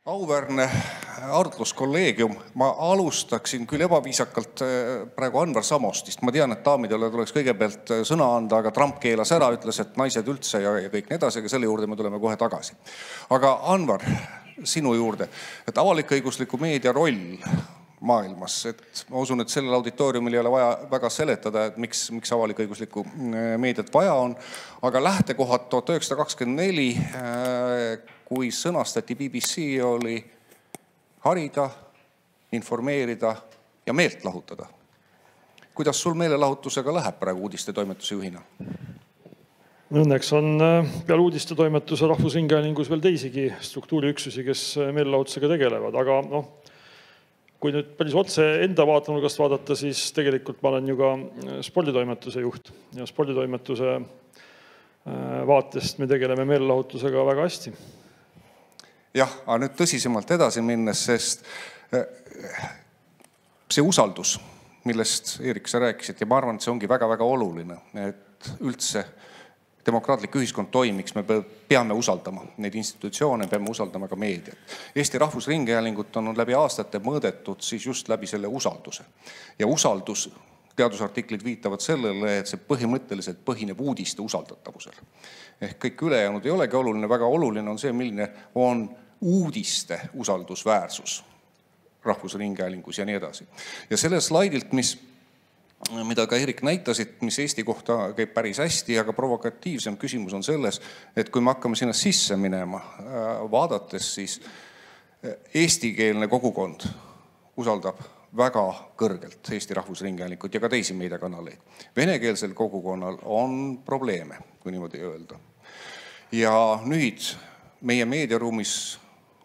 Auväärne arutluskolleegium, ma alustaksin küll ebaviisakalt praegu Anvar Samostist. Ma tean, et daamidele tuleks kõigepealt sõna anda, aga Trump keelas ära, ütles, et naised üldse ja kõik nii edasi, aga selle juurde me tuleme kohe tagasi. Aga Anvar, sinu juurde, et avalik-õigusliku meedia roll maailmas, et ma usun, et sellel auditooriumil ei ole vaja väga seletada, et miks avalik-õiguslikku meediat vaja on, aga lähtekohad 1924 kui sõnastati BBC oli harida, informeerida ja meelt lahutada. Kuidas sul meelelahutusega läheb praegu uudistetoimetuse juhina? Õnneks on peale uudistetoimetuse Rahvusringhäälingus veel teisigi struktuuriüksusi, kes meelelahutusega tegelevad, aga kui nüüd päris otse enda vaatenurgast vaadata, siis tegelikult ma olen ju ka sporditoimetuse juht ja sporditoimetuse vaatest me tegeleme meelelahutusega väga hästi. Jah, aga nüüd tõsisemalt edasi minnes, sest see usaldus, millest Eerik sa rääkisid, ja ma arvan, et see ongi väga-väga oluline, et üldse demokraatlik ühiskond toimiks, me peame usaldama neid institutsioone, peame usaldama ka meediat. Eesti Rahvusringhäälingut on läbi aastate mõõdetud siis just läbi selle usalduse. Ja usaldus, teadusartiklid viitavad sellele, et see põhimõtteliselt põhineb uudiste usaldatavusel. Ehk kõik ülejäänud ei olegi oluline, väga oluline on see, milline on uudiste usaldusväärsus Rahvusringhäälingus ja nii edasi. Ja selle slaidilt, mida ka Erik näitasid, mis Eesti kohta käib päris hästi, aga provokatiivsem küsimus on selles, et kui me hakkame sinna sisse minema, vaadates siis eestikeelne kogukond usaldab väga kõrgelt Eesti Rahvusringhäälingut ja ka teisi meediakanaleid. Venekeelsel kogukonnal on probleeme, kui niimoodi öelda. Ja nüüd meie meediaruumis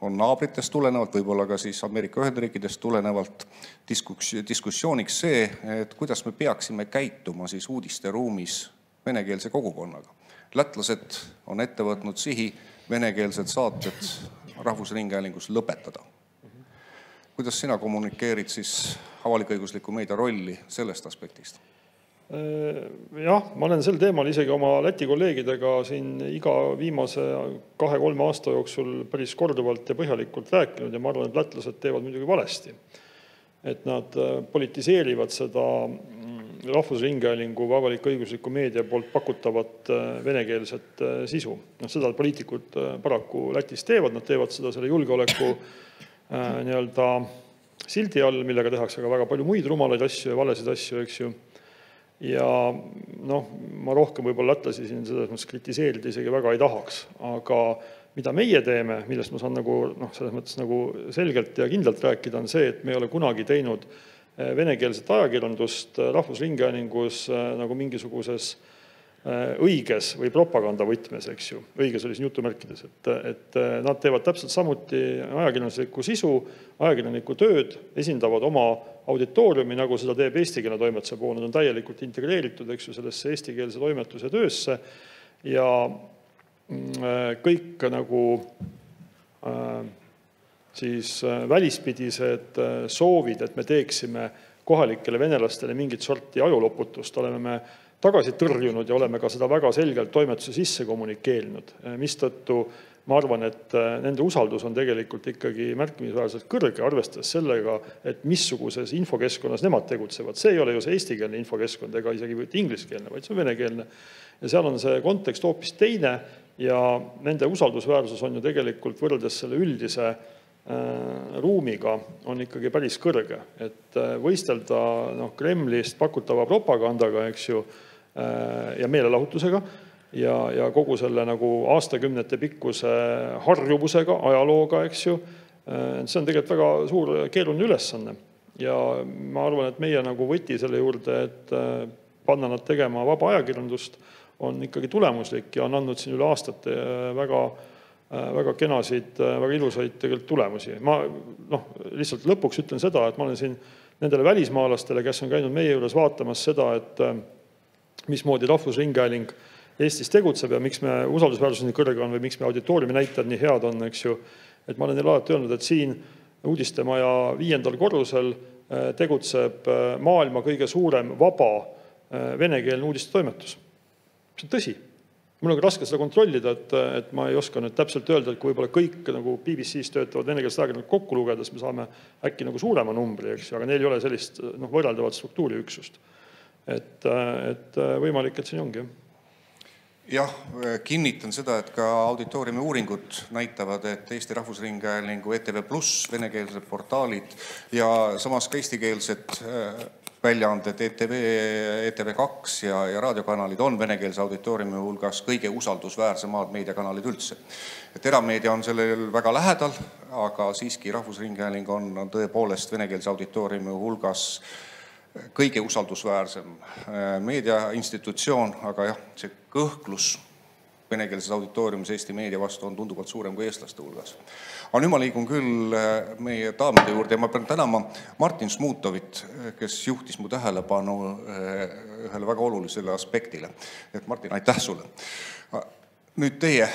on naabritest tulenevalt, võib-olla ka siis Ameerika Ühendriikidest tulenevalt diskussiooniks see, et kuidas me peaksime käituma siis uudiste ruumis venekeelse kogukonnaga. Lätlased on ette võtnud sihi venekeelsed saated Rahvusringhäälingus lõpetada. Kuidas sina kommunikeerid siis avalik-õigusliku meedia rolli sellest aspektist? Jah, ma olen sel teemal isegi oma Läti kolleegidega siin iga viimase 2-3 aasta jooksul päris korduvalt ja põhjalikult rääkinud ja ma arvan, et lätlased teevad muidugi valesti. Et nad politiseerivad seda Rahvusringhäälingu või avalik-õigusliku meedia poolt pakutavat venekeelset sisu. Seda poliitikud paraku Lätis teevad, nad teevad seda selle julgeoleku nii-öelda sildi all, millega tehakse ka väga palju muid rumalaid asju ja valesid asju, eks ju. Ja ma rohkem võib-olla lätlasi siin selles mõttes kritiseerida isegi väga ei tahaks, aga mida meie teeme, millest ma saan selles mõttes selgelt ja kindlalt rääkida, on see, et me ei ole kunagi teinud venekeelset ajakirjandust Rahvusringhäälingus nagu mingisuguses õiges või propaganda võtmes, eks ju. Õiges oli siin jutumärkides, et nad teevad täpselt samuti ajakirjanduslikku sisu, ajakirjanduslikku tööd, esindavad oma auditooriumi, nagu seda teeb eestikeelne toimetuse pool. Nad on täielikult integreeritud, eks ju, sellesse eestikeelse toimetuse töösse ja kõik nagu siis välispidised soovid, et me teeksime kohalikele venelastele mingit sorti ajuloputust, oleme me tagasi tõrjunud ja oleme ka seda väga selgelt toimetuse sisse kommunikeerinud, mistõttu ma arvan, et nende usaldus on tegelikult ikkagi märkimisväärselt kõrge, arvestades sellega, et missuguses infokeskkonnas nemad tegutsevad. See ei ole ju see eestikeelne infokeskkond ega isegi ingliskeelne, vaid see on venekeelne. Ja seal on see kontekst hoopis teine ja nende usaldusväärsus on ju tegelikult võrreldes selle üldise ruumiga on ikkagi päris kõrge. Et võistelda Kremlist pakutava propagandaga, eks ju, ja meelelahutusega ja kogu selle nagu aastakümnete pikkuse harjuvusega, ajalooga, eks ju, see on tegelikult väga suur keeruline ülesanne. Ja ma arvan, et meie nagu võti selle juurde, et panna nad tegema vaba ajakirjandust, on ikkagi tulemuslik ja on andnud siin üle aastate väga kenasid, väga ilusaid tegelikult tulemusi. Ma lihtsalt lõpuks ütlen seda, et ma olen siin nendele välismaalastele, kes on käinud meie juures vaatamas seda, et mismoodi Rahvusringhääling Eestis tegutseb ja miks me usaldusväärsus nii kõrge on või miks me auditooriumi näitajad nii head on, eks ju. Et ma olen neile alati öelnud, et siin uudistemaja 5. korrusel tegutseb maailma kõige suurem vaba venekeelne uudistetoimetus. See on tõsi. mul on raske seda kontrollida, et ma ei oska nüüd täpselt öelda, et kui võib-olla kõik nagu BBC-s töötavad venekeelsed ajakirjanikud kokku lugedes, me saame äkki nagu suurema numbri, eks, aga neil ei ole sellist võrreldavat struktuuriüksust. Et võimalik, et siin ongi. Jah, kinnitan seda, et ka auditooriumi uuringud näitavad, et Eesti Rahvusringhäälingu ETV+, venekeelsed portaalid ja samas ka eestikeelsed väljaanded ETV2 ja raadiokanalid on venekeelse auditooriumi hulgas kõige usaldusväärsemad meediakanalid üldse. Et erameedia on sellel väga lähedal, aga siiski Rahvusringhääling on tõepoolest venekeelse auditooriumi hulgas kõige usaldusväärsem meediainstitutsioon, aga jah, see kõhklus venekeelses auditooriumis Eesti meedia vastu on tunduvalt suurem kui eestlaste hulgas. Aga nüüd ma liigun küll meie daamide juurde ja ma pean tänama Martin Smutovit, kes juhtis mu tähelepanu ühele väga olulisele aspektile. Et Martin, aitäh sulle. Nüüd teie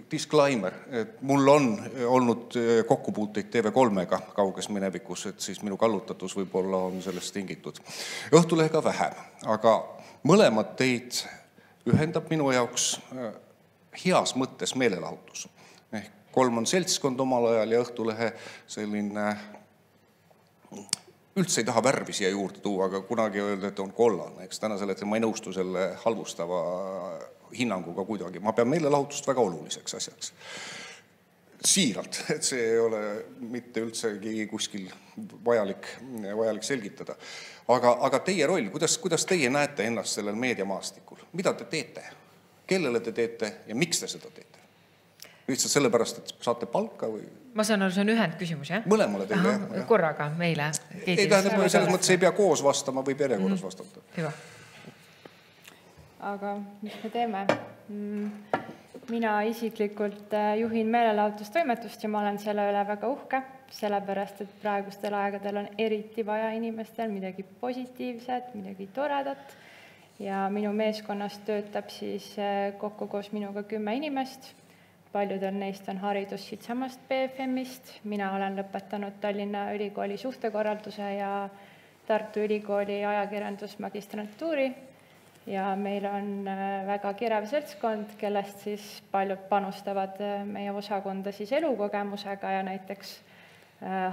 disclaimer, et mul on olnud kokkupuuteid TV3-ga kauges minevikus, et siis minu kallutatus võib-olla on sellest tingitud. Õhtulehega vähem, aga mõlemad teid ühendab minu jaoks heas mõttes meelelahutus. Kolm on seltskond omal ajal ja Õhtulehe selline, üldse ei taha värvi siia juurde tuua, aga kunagi öelda, et on kollane. Eks tänasel hetkel ma ei nõustu selle halvustava hinnanguga kuidagi. Ma pean meelelahutust väga oluliseks asjaks. Siiralt, et see ei ole mitte üldsegi kuskil vajalik selgitada. Aga teie roll, kuidas teie näete ennast sellel meediamaastikul? Mida te teete? Kellele te teete ja miks te seda teete? Lihtsalt sellepärast, et saate palka või? Ma saan aru, see on ühendküsimus, jah? Mõlemale teile, jah. Korraga meile. Ei tähendab, selles mõttes ei pea koos vastama, võib järjekorras vastata. Hüva. Aga mis me teeme? Mina isiklikult juhin meelelahutustoimetust ja ma olen selle üle väga uhke, sellepärast, et praegustel aegadel on eriti vaja inimestel midagi positiivset, midagi toredat ja minu meeskonnas töötab siis kokku koos minuga 10 inimest. Paljudel neist on haridus siitsamast BFM-ist. Mina olen lõpetanud Tallinna Ülikooli suhtekorralduse ja Tartu Ülikooli ajakirjandusmagistrantuuri ja meil on väga kirev seltskond, kellest siis paljud panustavad meie osakonda siis elukogemusega ja näiteks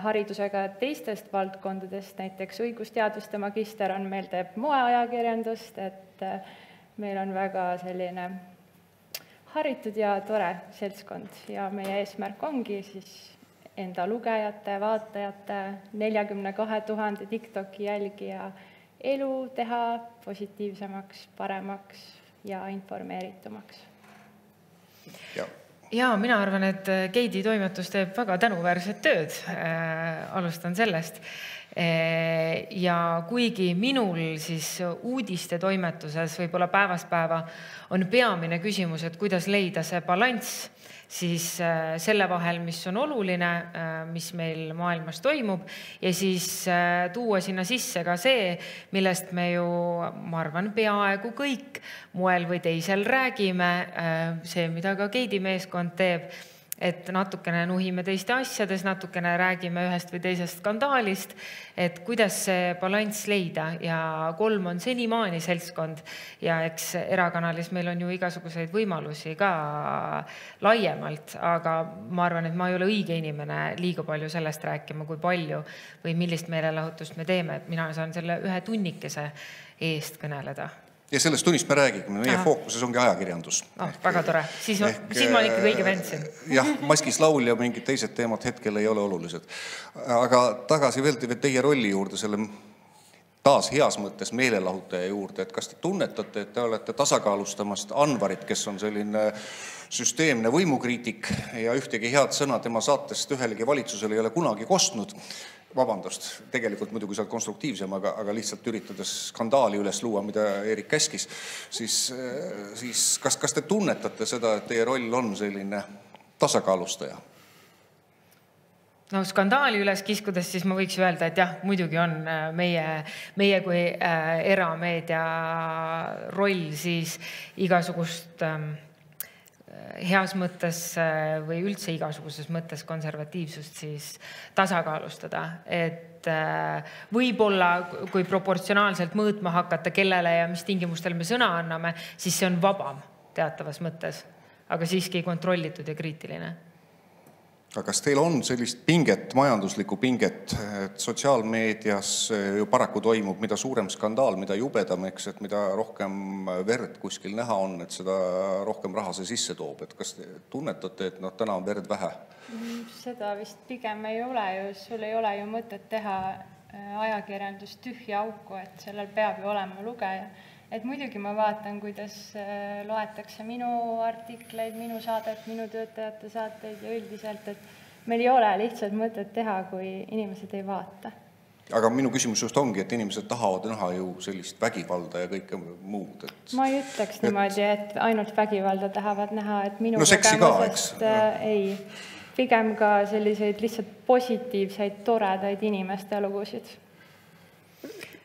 haridusega teistest valdkondadest, näiteks õigusteaduste magister on meil teeb moeajakirjandust, et meil on väga selline haritud ja tore seltskond ja meie eesmärk ongi siis enda lugejate, vaatajate, 42 000 TikToki jälgija elu teha positiivsemaks, paremaks ja informeeritumaks. Ja mina arvan, et Keidi toimetus teeb väga tänuväärset tööd. Alustan sellest. Ja kuigi minul siis uudiste toimetuses võib-olla päevast päeva on peamine küsimus, et kuidas leida see balanss, siis selle vahel, mis on oluline, mis meil maailmas toimub ja siis tuua sinna sisse ka see, millest me ju, ma arvan, peaaegu kõik moel või teisel räägime, see, mida ka Keidi meeskond teeb, et natukene nuhime teiste asjades, natukene räägime ühest või teisest skandaalist, et kuidas see balanss leida ja 3 on senimaani seltskond ja eks erakanalis meil on ju igasuguseid võimalusi ka laiemalt, aga ma arvan, et ma ei ole õige inimene liiga palju sellest rääkima, kui palju või millist meelelahutust me teeme, et mina saan selle ühe tunnikese eest kõneleda. Ja sellest tunnist me räägime, meie fookuses ongi ajakirjandus. Väga tore, siis ma olen ikka kõige vendsin. Jah, maskis laul ja mingid teised teemad hetkel ei ole olulised. Aga tagasi veel teie rolli juurde, selle taas heas mõttes meelelahutaja juurde, et kas te tunnetate, et te olete tasakaalustamast Anvarit, kes on selline süsteemne võimukriitik ja ühtegi head sõna tema saatest ühelegi valitsusele ei ole kunagi kostnud. Vabandust, tegelikult muidugi sa oled konstruktiivsem, aga lihtsalt üritades skandaali üles luua, mida Erik käskis, siis kas te tunnetate seda, et teie roll on selline tasakaalustaja? No skandaali üles kiskudes, siis ma võiks öelda, et jah, muidugi on meie kui erameedia roll siis igasugust heas mõttes või üldse igasuguses mõttes konservatiivsust siis tasakaalustada, et võib-olla kui proportsionaalselt mõõtma hakata, kellele ja mis tingimustel me sõna anname, siis see on vabam teatavas mõttes, aga siiski kontrollitud ja kriitiline. Aga kas teil on sellist pinget, majanduslikku pinget, et sotsiaalmeedias ju paraku toimub, mida suurem skandaal, mida jubedam, eks, et mida rohkem verd kuskil näha on, et seda rohkem raha see sisse toob, et kas te tunnetate, et täna on verd vähe? Seda vist pigem ei ole ju, sul ei ole ju mõtet teha ajakirjandust tühja auku, et sellel peab ju olema lugeja. Et muidugi ma vaatan, kuidas loetakse minu artikleid, minu saadet, minu töötajate saateid ja üldiselt, et meil ei ole lihtsalt mõtet teha, kui inimesed ei vaata. Aga minu küsimus just ongi, et inimesed tahavad näha ju sellist vägivalda ja kõike muud. Et... Ma ei ütleks niimoodi, et ainult vägivalda tahavad näha, et minu seksi ka, eks? Ei, pigem ka selliseid lihtsalt positiivseid, toredaid inimeste lugusid.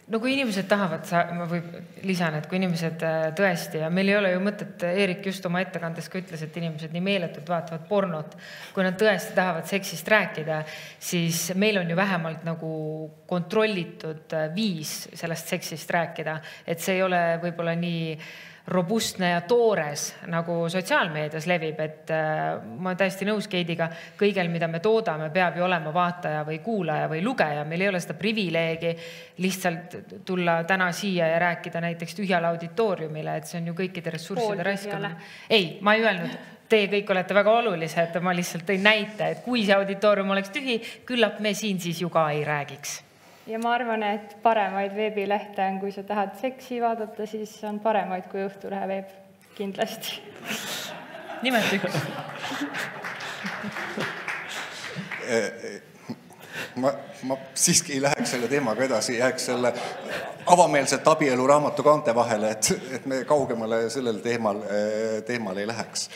No kui inimesed tahavad, ma lisan, et kui inimesed tõesti, ja meil ei ole ju mõtet, Eerik just oma ettekandes ka ütles, et inimesed nii meeletult vaatavad pornot, kui nad tõesti tahavad seksist rääkida, siis meil on ju vähemalt nagu kontrollitud viis sellest seksist rääkida, et see ei ole võib-olla nii robustne ja toores, nagu sotsiaalmeedias levib, et ma täiesti nõus Keidiga, kõigel, mida me toodame, peab ju olema vaataja või kuulaja või lugeja. Meil ei ole seda privileegi lihtsalt tulla täna siia ja rääkida näiteks tühjale auditooriumile, et see on ju kõikide ressursside raskamine. Ei, ma ei öelnud, teie kõik olete väga olulised, ma lihtsalt tõin näite, et kui see auditoorium oleks tühi, küllap me siin siis ju ka ei räägiks. Ja ma arvan, et paremaid veebilehte on, kui sa tahad seksi vaadata, siis on paremaid kui Õhtulehe veeb, kindlasti. Nimelt üks. Ma siiski ei läheks selle teemaga edasi, jääks selle avameelset abielu raamatu kaante vahele, et me kaugemale sellel teemal ei läheks.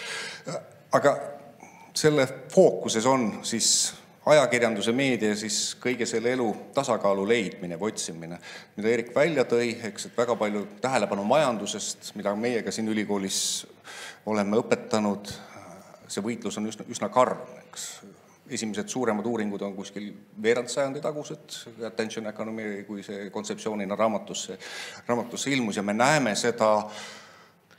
Aga selle fookuses on siis ajakirjanduse meedia, siis kõige selle elu tasakaalu leidmine või otsimine, mida Eerik välja tõi, eks, et väga palju tähelepanu majandusest, mida meiega siin ülikoolis oleme õpetanud, see võitlus on üsna karm, eks. Esimesed suuremad uuringud on kuskil veerandsajandi tagused, attention economy, kui see kontseptsioonina raamatusse ilmus ja me näeme seda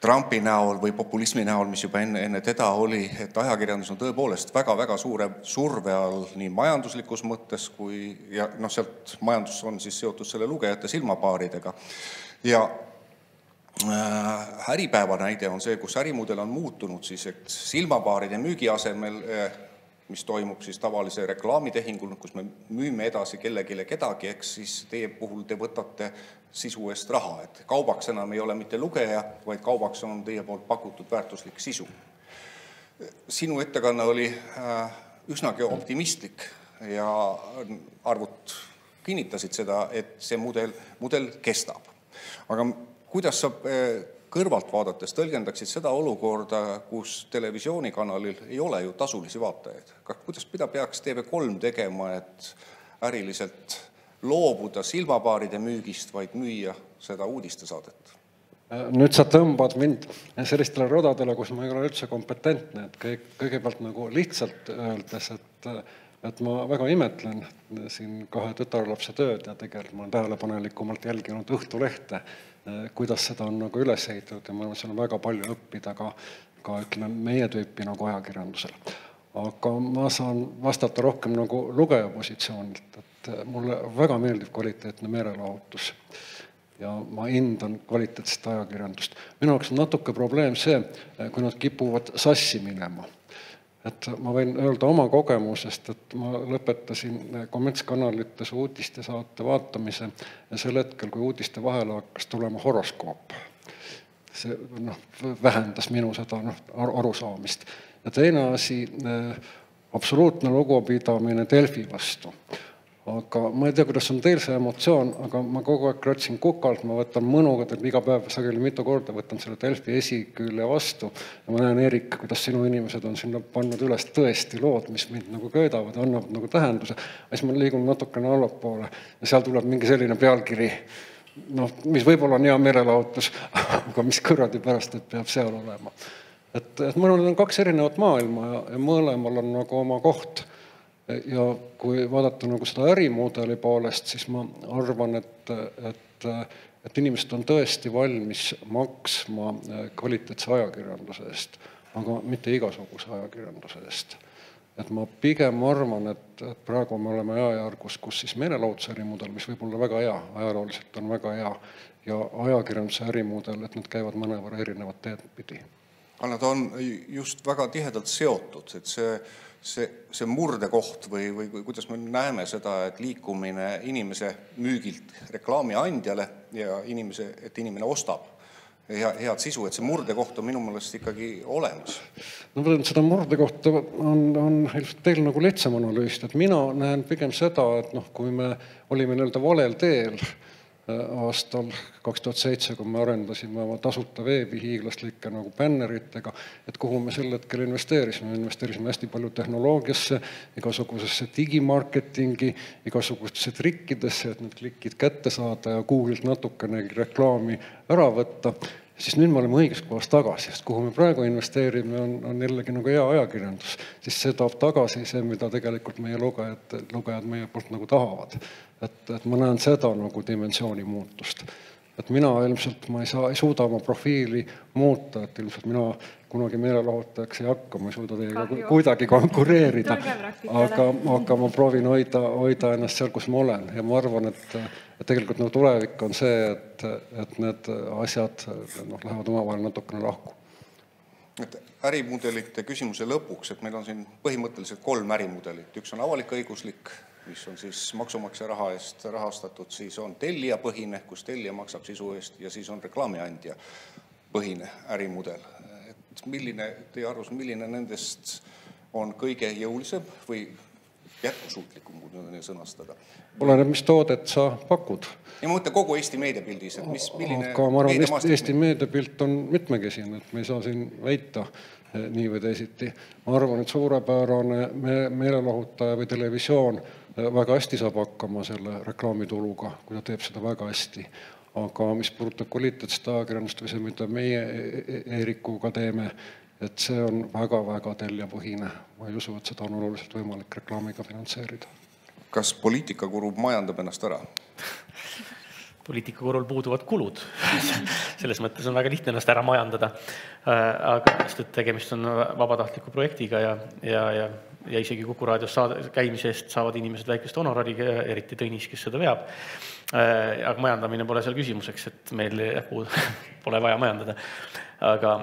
Trumpi näol või populismi näol, mis juba enne teda oli, et ajakirjandus on tõepoolest väga-väga suure surve all nii majanduslikus mõttes kui, ja sealt majandus on siis seotud selle lugejate silmapaaridega. Ja Äripäeva näide on see, kus ärimudel on muutunud siis, et silmapaaride müügi asemel, mis toimub siis tavalise reklaamitehingul, kus me müüme edasi kellegile kedagi, eks siis teie puhul te võtate sisu eest raha, et kaubaks enam ei ole mitte lugeja, vaid kaubaks on teie poolt pakutud väärtuslik sisu. Sinu ettekanne oli üsnagi optimistlik ja arvud kinnitasid seda, et see mudel kestab. Aga kuidas saab kõrvalt vaadates tõlgendaksid seda olukorda, kus televisioonikanalil ei ole ju tasulisi vaatajaid? Kuidas peaks TV3 tegema, et äriliselt loobuda silmapaaride müügist, vaid müüa seda uudistesaadet? Nüüd sa tõmbad mind sellistele rodadele, kus ma ei ole üldse kompetentne, et kõigepealt nagu lihtsalt öeldes, et ma väga imetlen siin 2 tütarlapse tööd ja tegelikult ma olen tähelepanelikumalt jälginud Õhtulehte, kuidas seda on nagu üles ehitatud ja ma arvan, seal on väga palju õppida ka ütleme, meie tüüpi nagu ajakirjandusel. Aga ma saan vastata rohkem nagu lugeja positsioonilt, et mulle väga meeldib kvaliteetne meelelahutus ja ma hindan kvaliteetset ajakirjandust. Minu jaoks on natuke probleem see, kui nad kipuvad sassi minema. Et ma võin öelda oma kogemusest, et ma lõpetasin kommertskanalites uudiste saate vaatamise ja sel hetkel, kui uudiste vahele hakkas tulema horoskoop. See vähendas minu seda arusaamist. Ja teine asi, absoluutne lugupidamine Delfi vastu. Aga ma ei tea, kuidas on teil see emotsioon, aga ma kogu aeg kratsin kukalt, ma võtan mõnuga, et iga päev sageli mitu korda võtan selle Delfi esikülje vastu ja ma näen, Eerik, kuidas sinu inimesed on sinna pannud üles tõesti lood, mis mind nagu köödavad, annab nagu tähenduse. Siis ma liigun natukene allapoole ja seal tuleb mingi selline pealkiri, mis võib-olla on hea meelelahutus, aga mis kõrradi pärast, et peab seal olema. et ma arvan, et on kaks erinevat maailma ja mõlemal on nagu oma koht. Ja kui vaadata nagu seda ärimudeli poolest, siis ma arvan, et inimesed on tõesti valmis maksma kvaliteetse ajakirjanduse eest, aga mitte igasuguse ajakirjanduse eest. Et ma pigem arvan, et praegu me oleme ajajärgus, kus siis meelelahutuse ärimudel, mis võib olla väga hea, ajalooliselt on väga hea, ja ajakirjanduse ärimudel, et nad käivad mõnevõrra erinevat teed pidi. Aga nad on just väga tihedalt seotud, et see murdekoht või kuidas me näeme seda, et liikumine inimese müügilt reklaami andjale ja et inimene ostab head sisu, et see murdekoht on minu meelest ikkagi olemas. No seda murdekohta on teil nagu lihtsam analüüsida, et mina näen pigem seda, et kui me olime valel teel aastal 2007, kui me arendasime oma tasuta veebi hiiglaslike nagu bänneritega, et kuhu me sel hetkel investeerisime. Me investeerisime hästi palju tehnoloogiasse, igasugusesse digimarketingi, igasugusesse trikkidesse, et need klikid kätte saada ja Google'ilt natukenegi reklaami ära võtta. Siis nüüd me oleme õiges kohas tagasi, sest kuhu me praegu investeerime on jällegi nagu hea ajakirjandus. Siis see toob tagasi see, mida tegelikult meie lugejad meie poolt nagu tahavad. Et ma näen seda nagu dimensiooni muutust. Et mina ilmselt ei suuda oma profiili muuta, et ilmselt mina kunagi meelelahutajaks ei hakka, ma ei suuda teiega kuidagi konkureerida, aga ma proovin hoida ennast seal, kus ma olen. Ja ma arvan, et tegelikult nagu tulevik on see, et need asjad lähevad omavahel natukene lahku. Et ärimudelite küsimuse lõpuks, et meil on siin põhimõtteliselt 3 ärimudelit. Üks on avalik-õiguslik, mis on siis maksumaksja raha eest rahastatud, siis on tellija põhine, kus tellija maksab sisu eest, ja siis on reklaamiandja põhine ärimudel. Et teie arvus, milline nendest on kõige jõulisem või jätkusuutlikum, kui sõnastada? Oleneb, mis toodet sa pakud. Ja ma mõtlen kogu Eesti meediapildis, et milline aga ma arvan, Eesti meediapilt on mitmekesin, et me ei saa siin väita nii või teisiti. Ma arvan, et suurepärane meelelahutaja või televisioon väga hästi saab hakkama selle reklaamituluga, kui ta teeb seda väga hästi. Aga mis puudutab kvaliteetset ajakirjandust või see, mida meie Eerikuga teeme, et see on väga-väga teljapõhine. Ma ei usu, et seda on oluliselt võimalik reklaamiga finantseerida. Kas poliitikakuru majandab ennast ära? Poliitikakurul puuduvad kulud. Selles mõttes on väga lihtne ennast ära majandada. Aga tegemist on vabatahtliku projektiga ja isegi Kuku raadios käimise eest saavad inimesed väikest honorari, eriti Tõnis, kes seda veab. Aga majandamine pole seal küsimuseks, et meil pole vaja majandada. Aga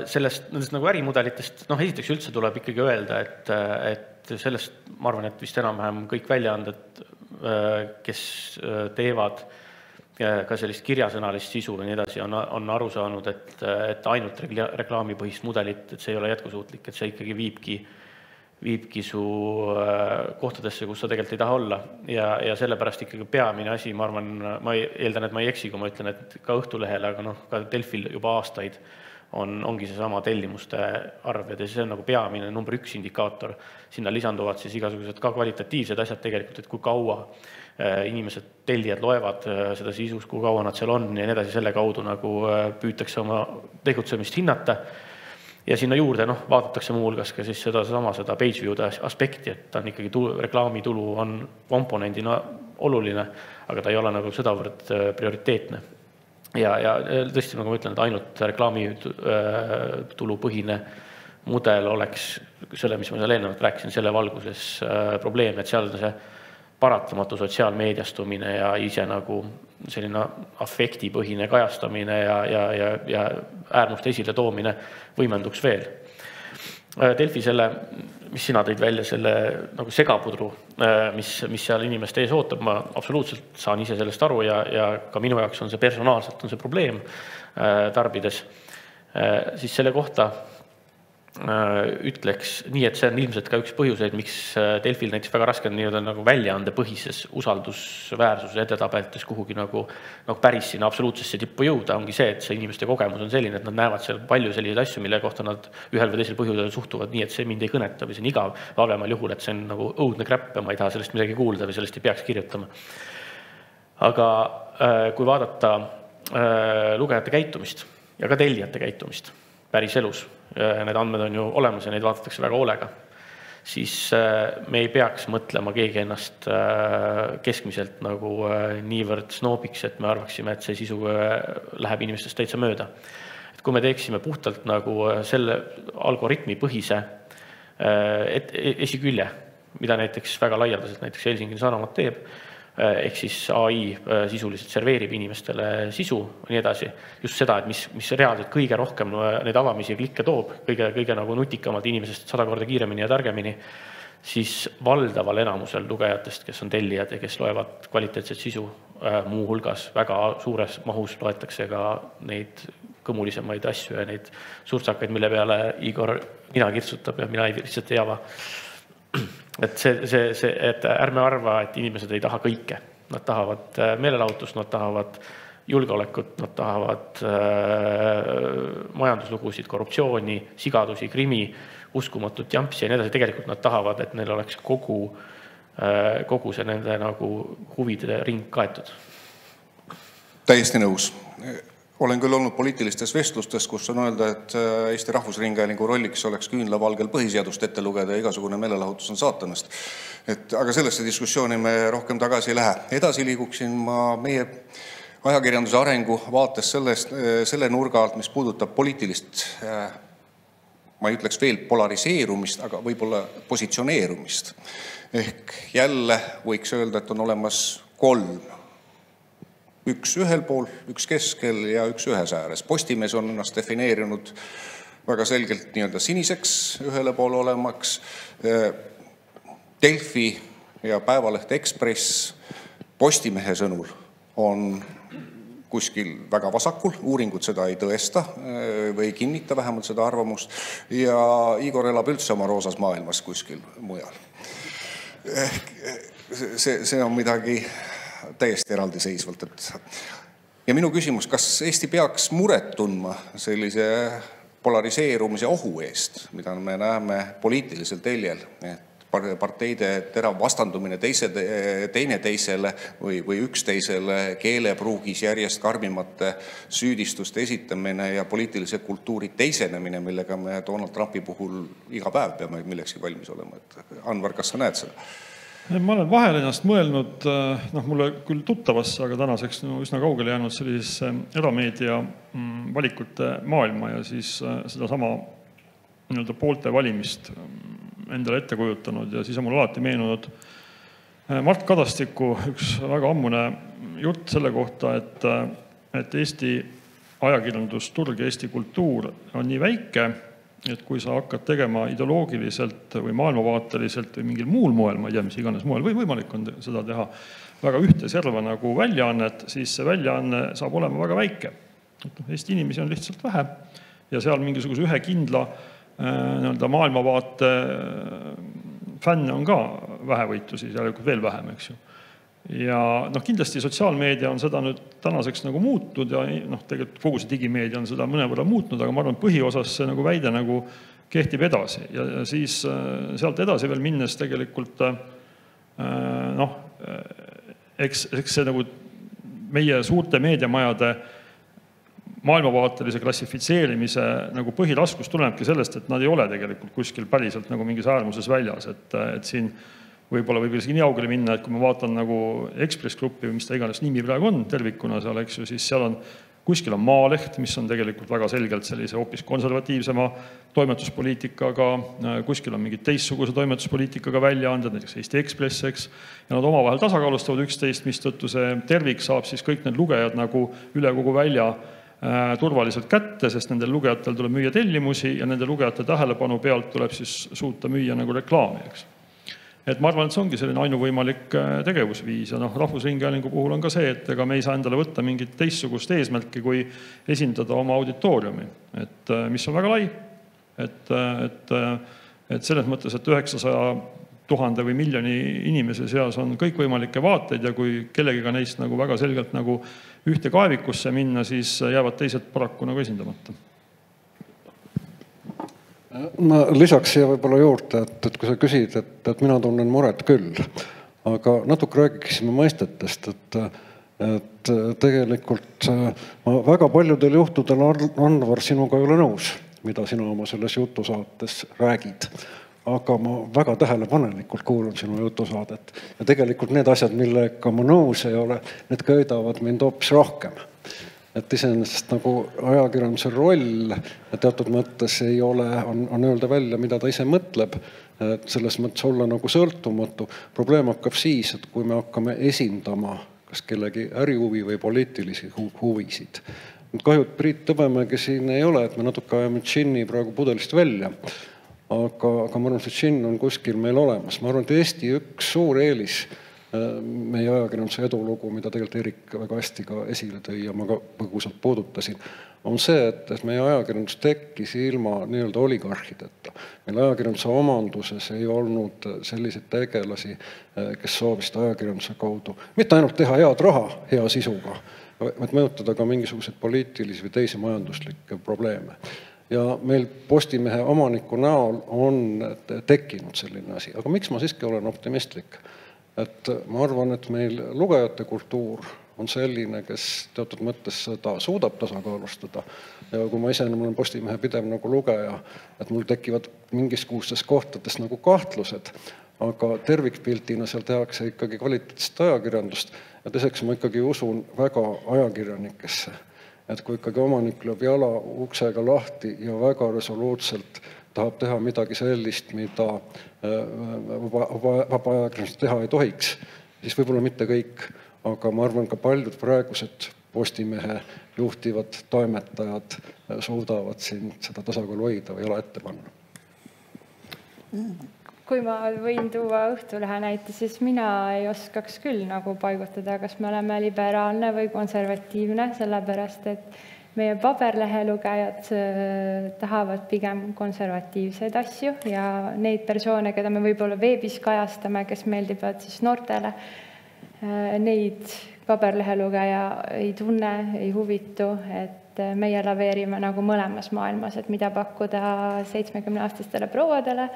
nendest nagu ärimudelitest, esiteks üldse tuleb ikkagi öelda, et sellest, ma arvan, et vist enam-vähem kõik väljaanded, kes teevad ka sellist kirjasõnalist sisu või nii edasi, on aru saanud, et ainult reklaamipõhist mudelit, et see ei ole jätkusuutlik, et see ikkagi viibki su kohtadesse, kus sa tegelikult ei taha olla. Ja sellepärast ikkagi peamine asi, ma arvan, ma eeldan, et ma ei eksi, kui ma ütlen, et ka Õhtulehele, aga ka Delfil juba aastaid ongi see sama tellimuste arv ja see on nagu peamine number 1 indikaator. Sinna lisanduvad siis igasugused ka kvalitatiivsed asjad tegelikult, et kui kaua inimesed tellijad loevad seda sisus, kui kaua nad seal on ja nii edasi, selle kaudu nagu püütakse oma tegutsemist hinnata. Ja sinna juurde vaadatakse muu hulgas ka siis seda page view'de aspekti, et ta on ikkagi reklaamitulu on komponendina oluline, aga ta ei ole nagu sedavõrd prioriteetne. Ja tõesti, nagu ma ütlen, et ainult reklaamitulu põhine mudel oleks selle, mis ma seal eelnevalt rääkisin, selle valguses probleem, et seal on see paratamatu sotsiaalmeediastumine ja ise nagu selline afektipõhine kajastamine ja äärmuste esile toomine võimenduks veel. Delfi selle, mis sina tõid välja, selle nagu segapudru, mis seal inimeste ees ootab, ma absoluutselt saan ise sellest aru ja ka minu jaoks on see personaalselt on see probleem tarbides. Siis selle kohta ütleks nii, et see on ilmselt ka üks põhjuseid, miks Delfil näiteks väga raske on nii-öelda nagu väljaandepõhises usaldusväärsus edetabelites kuhugi nagu päris sinna absoluutsesse tippu jõuda, ongi see, et see inimeste kogemus on selline, et nad näevad seal palju selliseid asju, mille kohta nad ühel või teisel põhjusel suhtuvad nii, et see mind ei kõneta või see on igav halvemal juhul, et see on nagu õudne kräpp ja ma ei taha sellest midagi kuulda või sellest ei peaks kirjutama. Aga kui vaadata lugejate käitumist ja ka tellijate käitumist, päris elus, need andmed on ju olemas ja neid vaadatakse väga hoolega, siis me ei peaks mõtlema keegi ennast keskmiselt nagu niivõrd snoobiks, et me arvaksime, et see sisu läheb inimestest täitsa mööda. Et kui me teeksime puhtalt nagu selle algoritmi põhise esikülje, mida näiteks väga laialdaselt näiteks Helsingin Sanomat teeb, ehk siis AI sisuliselt serveerib inimestele sisu ja nii edasi. Just seda, et mis reaalselt kõige rohkem neid avamisi ja klikke toob, kõige nagu nutikamalt inimesest 100 korda kiiremini ja targemini, siis valdaval enamusel lugejatest, kes on tellijad ja kes loevad kvaliteetset sisu, muu hulgas väga suures mahus loetakse ka neid kõmulisemaid asju ja neid suurtsakaid, mille peale Igor nina kirtsutab ja mina lihtsalt ei ava. Et et ärme arva, et inimesed ei taha kõike. Nad tahavad meelelahutust, nad tahavad julgeolekut, nad tahavad majanduslugusid, korruptsiooni, sigadusi, krimi, uskumatut jampsi ja nii edasi. Tegelikult nad tahavad, et neil oleks kogu see nende nagu huvide ring kaetud. Täiesti nõus. Olen küll olnud poliitilistes vestlustes, kus on öelda, et Eesti Rahvusringhäälingu rolliks oleks küünlavalgel põhiseadust ette lugeda ja igasugune meelelahutus on saatanast. Aga sellesse diskussiooni me rohkem tagasi ei lähe. Edasi liiguksin ma meie ajakirjanduse arengu vaates selle nurga alt, mis puudutab poliitilist, ma ei ütleks veel polariseerumist, aga võib-olla positsioneerumist. Ehk jälle võiks öelda, et on olemas 3. Üks ühel pool, üks keskel ja üks ühes ääres. Postimees on ennast defineerinud väga selgelt nii-öelda siniseks ühele pool olemaks. Delfi ja Päevaleht Ekspress Postimehe sõnul on kuskil väga vasakul, uuringud seda ei tõesta või kinnita vähemalt seda arvamust ja Igor elab üldse oma roosas maailmas kuskil mujal. See on midagi täiesti eraldiseisvalt. Ja minu küsimus, kas Eesti peaks muret tundma sellise polariseerumise ohu eest, mida me näeme poliitilisel teljel, et parteide terav vastandumine teine teisele või üksteisele keelepruugis järjest karmimate süüdistuste esitamine ja poliitilise kultuuri teisenemine, millega me Donald Trumpi puhul iga päev peame millekski valmis olema. Anvar, kas sa näed seda? Ma olen vahel ennast mõelnud, mulle küll tuttavasse, aga tänaseks üsna kaugele jäänud sellisesse erameedia valikute maailma ja siis seda sama nii-öelda poolte valimist endale ette kujutanud ja siis on mul alati meenunud Mart Kadastiku üks väga ammune jutt selle kohta, et Eesti ajakirjandusturg ja Eesti kultuur on nii väike, et kui sa hakkad tegema ideoloogiliselt või maailmavaateliselt või mingil muul moel, ma ei tea, mis iganes moel, või võimalik on seda teha väga ühte serva nagu väljaannet, siis see väljaanne saab olema väga väike. Eesti inimesi on lihtsalt vähe ja seal mingisuguse ühe kindla maailmavaate fänne on ka vähevõitusi, järelikult veel vähem, eks ju. Ja kindlasti sotsiaalmeedia on seda nüüd tänaseks nagu muutnud ja tegelikult kogu see digimeedia on seda mõnevõrra muutnud, aga ma arvan, põhioosas see nagu väide nagu kehtib edasi ja siis sealt edasi veel minnes tegelikult eks see nagu meie suurte meediamajade maailmavaatelise klassifitseerimise nagu põhiraskus tulenebki sellest, et nad ei ole tegelikult kuskil päriselt nagu mingis äärmuses väljas, et siin võib-olla võib isegi nii augele minna, et kui ma vaatan nagu Ekspress Gruppi või mis ta iganes nimi praegu on tervikuna seal, eks ju, siis seal on kuskil on Maaleht, mis on tegelikult väga selgelt sellise hoopis konservatiivsema toimetuspoliitikaga, kuskil on mingid teistsuguse toimetuspoliitikaga väljaanded, näiteks Eesti Ekspress, eks, ja nad omavahel tasakaalustavad üksteist, mistõttu see tervik saab siis kõik need lugejad nagu üle kogu välja turvaliselt kätte, sest nendel lugejatel tuleb müüa tellimusi ja nende lugejate tähelepanu pealt tuleb siis suuta müüa nagu reklaami, eks. Et ma arvan, et see ongi selline ainuvõimalik tegevusviis ja Rahvusringhäälingu puhul on ka see, et ega me ei saa endale võtta mingit teistsugust eesmärki, kui esindada oma auditooriumi, et mis on väga lai, et selles mõttes, et 900 000 või miljoni inimese seas on kõik võimalikke vaateid ja kui kellegiga neist nagu väga selgelt nagu ühte kaevikusse minna, siis jäävad teised paraku nagu esindamata. Ma lisaks siia võib-olla juurde, et kui sa küsid, et mina tunnen muret küll, aga natuke räägiksime mõistetest, et tegelikult ma väga paljudel juhtudel Anvar sinuga ei ole nõus. mida sina oma selles jutusaates räägid. Aga ma väga tähelepanelikult kuulan sinu jutusaadet ja tegelikult need asjad, millega ma nõus ei ole, need köidavad mind hoopis rohkem. Et iseenesest nagu ajakirjanduse roll teatud mõttes ei ole, on öelda välja, mida ta ise mõtleb, et selles mõttes olla nagu sõltumatu. Probleem hakkab siis, et kui me hakkame esindama kas kellegi ärihuvi või poliitilisi huvisid. Kahju, et Priit Tõbemägi siin ei ole, et me natuke ajame džinni praegu pudelist välja. Aga ma arvan, et džinn on kuskil meil olemas. Ma arvan, et Eesti üks suur eelis meie ajakirjanduse edulugu, mida tegelikult Erik väga hästi ka esile tõi ja ma ka põgusalt puudutasin, on see, et meie ajakirjandus tekkis ilma nii-öelda oligarhideta. Meil ajakirjanduse omanduses ei olnud selliseid tegelasi, kes soovisid ajakirjanduse kaudu mitte ainult teha head raha hea sisuga, vaid mõjutada ka mingisuguseid poliitilisi või teisi majanduslikke probleeme. Ja meil Postimehe omaniku näol on tekkinud selline asi. Aga miks ma siiski olen optimistlik? Et ma arvan, et meil lugejate kultuur on selline, kes teatud mõttes seda suudab tasakaalustada. Ja kui ma ise olen Postimehe pidev nagu lugeja, et mul tekivad mingisugustes kohtades nagu kahtlused, aga tervikpiltina seal tehakse ikkagi kvaliteetset ajakirjandust ja teiseks ma ikkagi usun väga ajakirjanikesse. Et kui ikkagi omanik lööb jala uksega lahti ja väga resoluutselt tahab teha midagi sellist, mida vaba ajakirjandus teha ei tohiks, siis võib-olla mitte kõik, aga ma arvan ka paljud praegused Postimehe juhtivad toimetajad suudavad siin seda tasakaalu hoida või jala ette panna. Kui ma võin tuua Õhtulehe näite, siis mina ei oskaks küll nagu paigutada, kas me oleme liberaalne või konservatiivne, sellepärast et meie paberlehelugejad tahavad pigem konservatiivseid asju ja neid persoone, keda me võib-olla veebis kajastame, kes meeldivad siis noortele, neid paberlehelugeja ei tunne, ei huvitu, et meie laveerime nagu mõlemas maailmas, et mida pakkuda 70-aastastele prouadele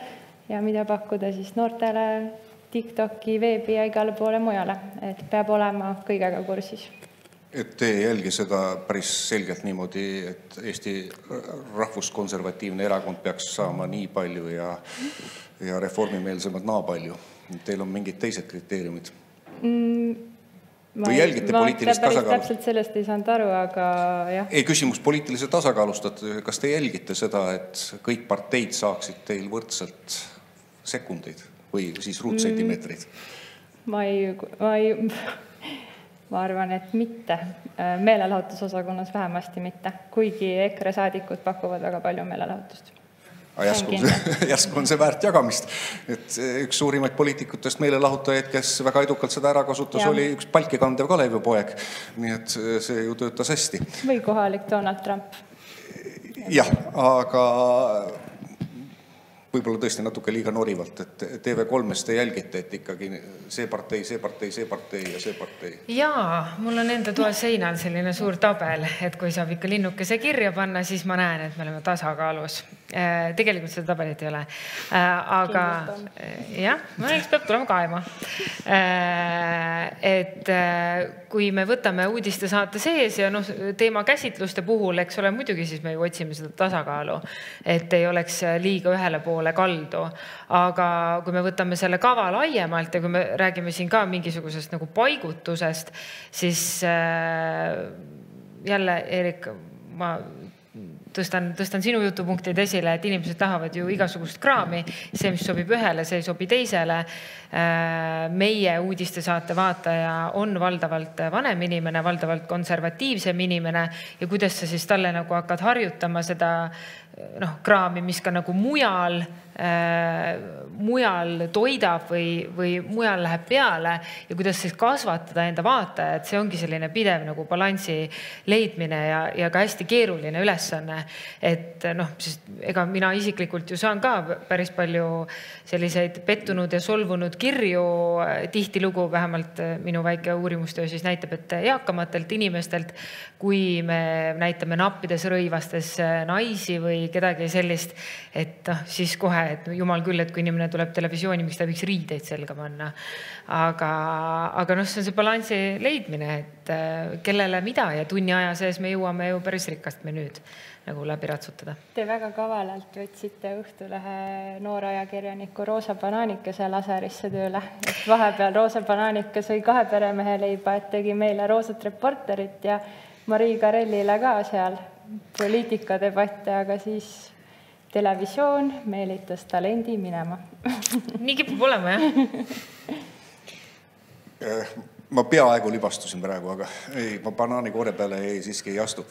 ja mida pakkuda siis noortele TikToki, veebi ja igale poole mujale, et peab olema kõigega kursis. Et te ei jälgi seda päris selgelt niimoodi, et Eesti rahvuskonservatiivne erakond peaks saama nii palju ja reformimeelsemad naa palju. Teil on mingid teised kriteeriumid? Või jälgite poliitilist tasakaalu? Täpselt sellest ei saanud aru, aga jah. Ei, küsimus poliitilise tasakaalustat. Kas te jälgite seda, et kõik parteid saaksid teil võrdselt sekundeid või siis ruutsentimeetreid? Ma arvan, et mitte. Meelelahutusosakonnas vähemasti mitte, kuigi EKRE saadikud pakuvad väga palju meelelahutust. Järsku on see väärt jagamist. Et üks suurimaid poliitikutest meelelahutajaid, kes väga edukalt seda ära kasutas, oli üks palki kandev Kalevi poeg. Nii et see ju töötas hästi. Või kohalik Donald Trump. Jah, aga võib-olla tõesti natuke liiga norivalt, et TV3-s te jälgite, et ikkagi see partei ja see partei. Jaa, mul on enda toas seinal selline suur tabel, et kui saab ikka linnukese kirja panna, siis ma näen, et me oleme tasakaalus. Tegelikult seda tabelit ei ole. Aga jah, eks peab tulema kaema. Et kui me võtame uudiste saate sees ja teema käsitluste puhul, eks ole, muidugi siis me ju otsime seda tasakaalu, et ei oleks liiga ühele poole kaldu. Aga kui me võtame selle kava laiemalt ja kui me räägime siin ka mingisugusest nagu paigutusest, siis jälle, Erik, ma tõstan sinu jutupunktid esile, et inimesed tahavad ju igasugust kraami. See, mis sobib ühele, see ei sobi teisele. Meie uudistesaate vaataja on valdavalt vanem inimene, valdavalt konservatiivsem inimene ja kuidas sa siis talle nagu hakkad harjutama seda kraami, mis ka nagu mujal toidab või mujal läheb peale ja kuidas siis kasvatada enda vaataja, et see ongi selline pidev nagu balansi leidmine ja ka hästi keeruline ülesanne. Et sest ega mina isiklikult ju saan ka päris palju selliseid pettunud ja solvunud kirju tihtilugu, vähemalt minu väike uurimustöö siis näitab, et eakamatelt inimestelt, kui me näitame nappides rõivastes naisi või kedagi sellist, et siis kohe et jumal küll, et kui inimene tuleb televisiooni, miks ta võiks riideid selga panna. Aga noh, see on see balansi leidmine, et kellele mida ja tunni aja sees me jõuame ju päris rikast menüüd nagu läbi ratsutada. Te väga kavalalt võtsite Õhtulehe noore ajakirjaniku Roosa Banaanikese laserisse tööle. Et vahepeal Roosa Banaanikes või 2 peremehe leiba, et tegi meile roosat reporterit ja Marii Karellile ka seal poliitikadebatte, aga siis televisioon meelitas talendi minema. Nii kipub olema, jah? Ma peaaegu libastusin praegu, aga ei, ma banaanikoore peale siiski ei astu.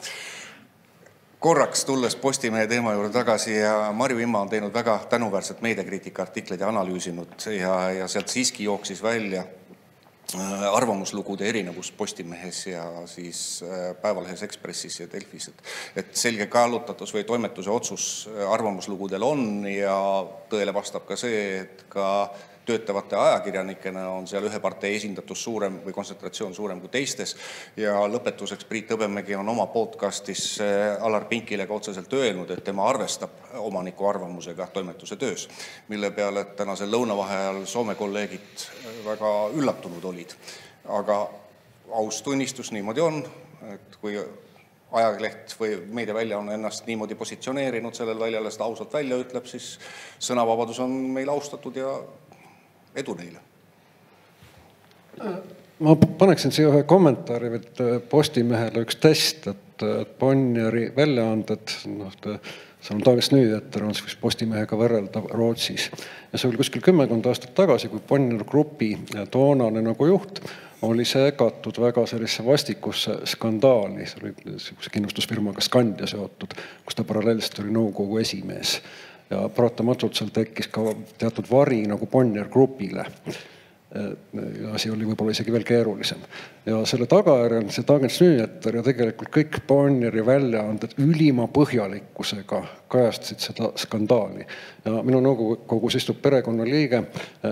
Korraks tulles Postimehe teema juurde tagasi ja Marju Imma on teinud väga tänuväärset meediakriitika artikleid ja analüüsinud ja sealt siiski jooksis välja arvamuslugude erinevus Postimehes ja siis Päevalehes, Ekspressis ja Delfis. Et selge kaalutatus või toimetuse otsus arvamuslugudel on ja tõele vastab ka see, et ka töötavate ajakirjanikena on seal ühe partei esindatus suurem või kontsentratsioon suurem kui teistes. Ja lõpetuseks Priit Hõbemägi on oma podcastis Alar Pinkile ka otseselt öelnud, et tema arvestab omaniku arvamusega toimetuse töös, mille peale tänasel lõunavaheajal Soome kolleegid väga üllatunud olid. Aga aus tunnistus niimoodi on, et kui ajaleht või meediavälja on ennast niimoodi positsioneerinud sellel väljal, seda ausalt välja ütleb, siis sõnavabadus on meil austatud ja edu neile. Ma paneksin siia ühe kommentaari, et Postimehele üks test, et Bonnieri väljaanded, see on Dagens Nyheter, on siis Postimehega võrrelda Rootsis. Ja see oli kuskil 10 aastat tagasi, kui Bonnier Grupi toonane nagu juht oli segatud väga sellise vastikusse skandaali, see oli kindlustusfirmaga Skandia seotud, kus ta paralleelselt oli nõukogu esimees. Ja paratamatult seal tekkis ka teatud vari nagu Bonnier Grupile. Asi oli võib-olla isegi veel keerulisem. Ja selle tagajärjel see Dagens Nyheter ja tegelikult kõik Bonnieri väljaanded ülima põhjalikkusega kajastasid seda skandaali. Ja minu nõukogus istub perekonnaliige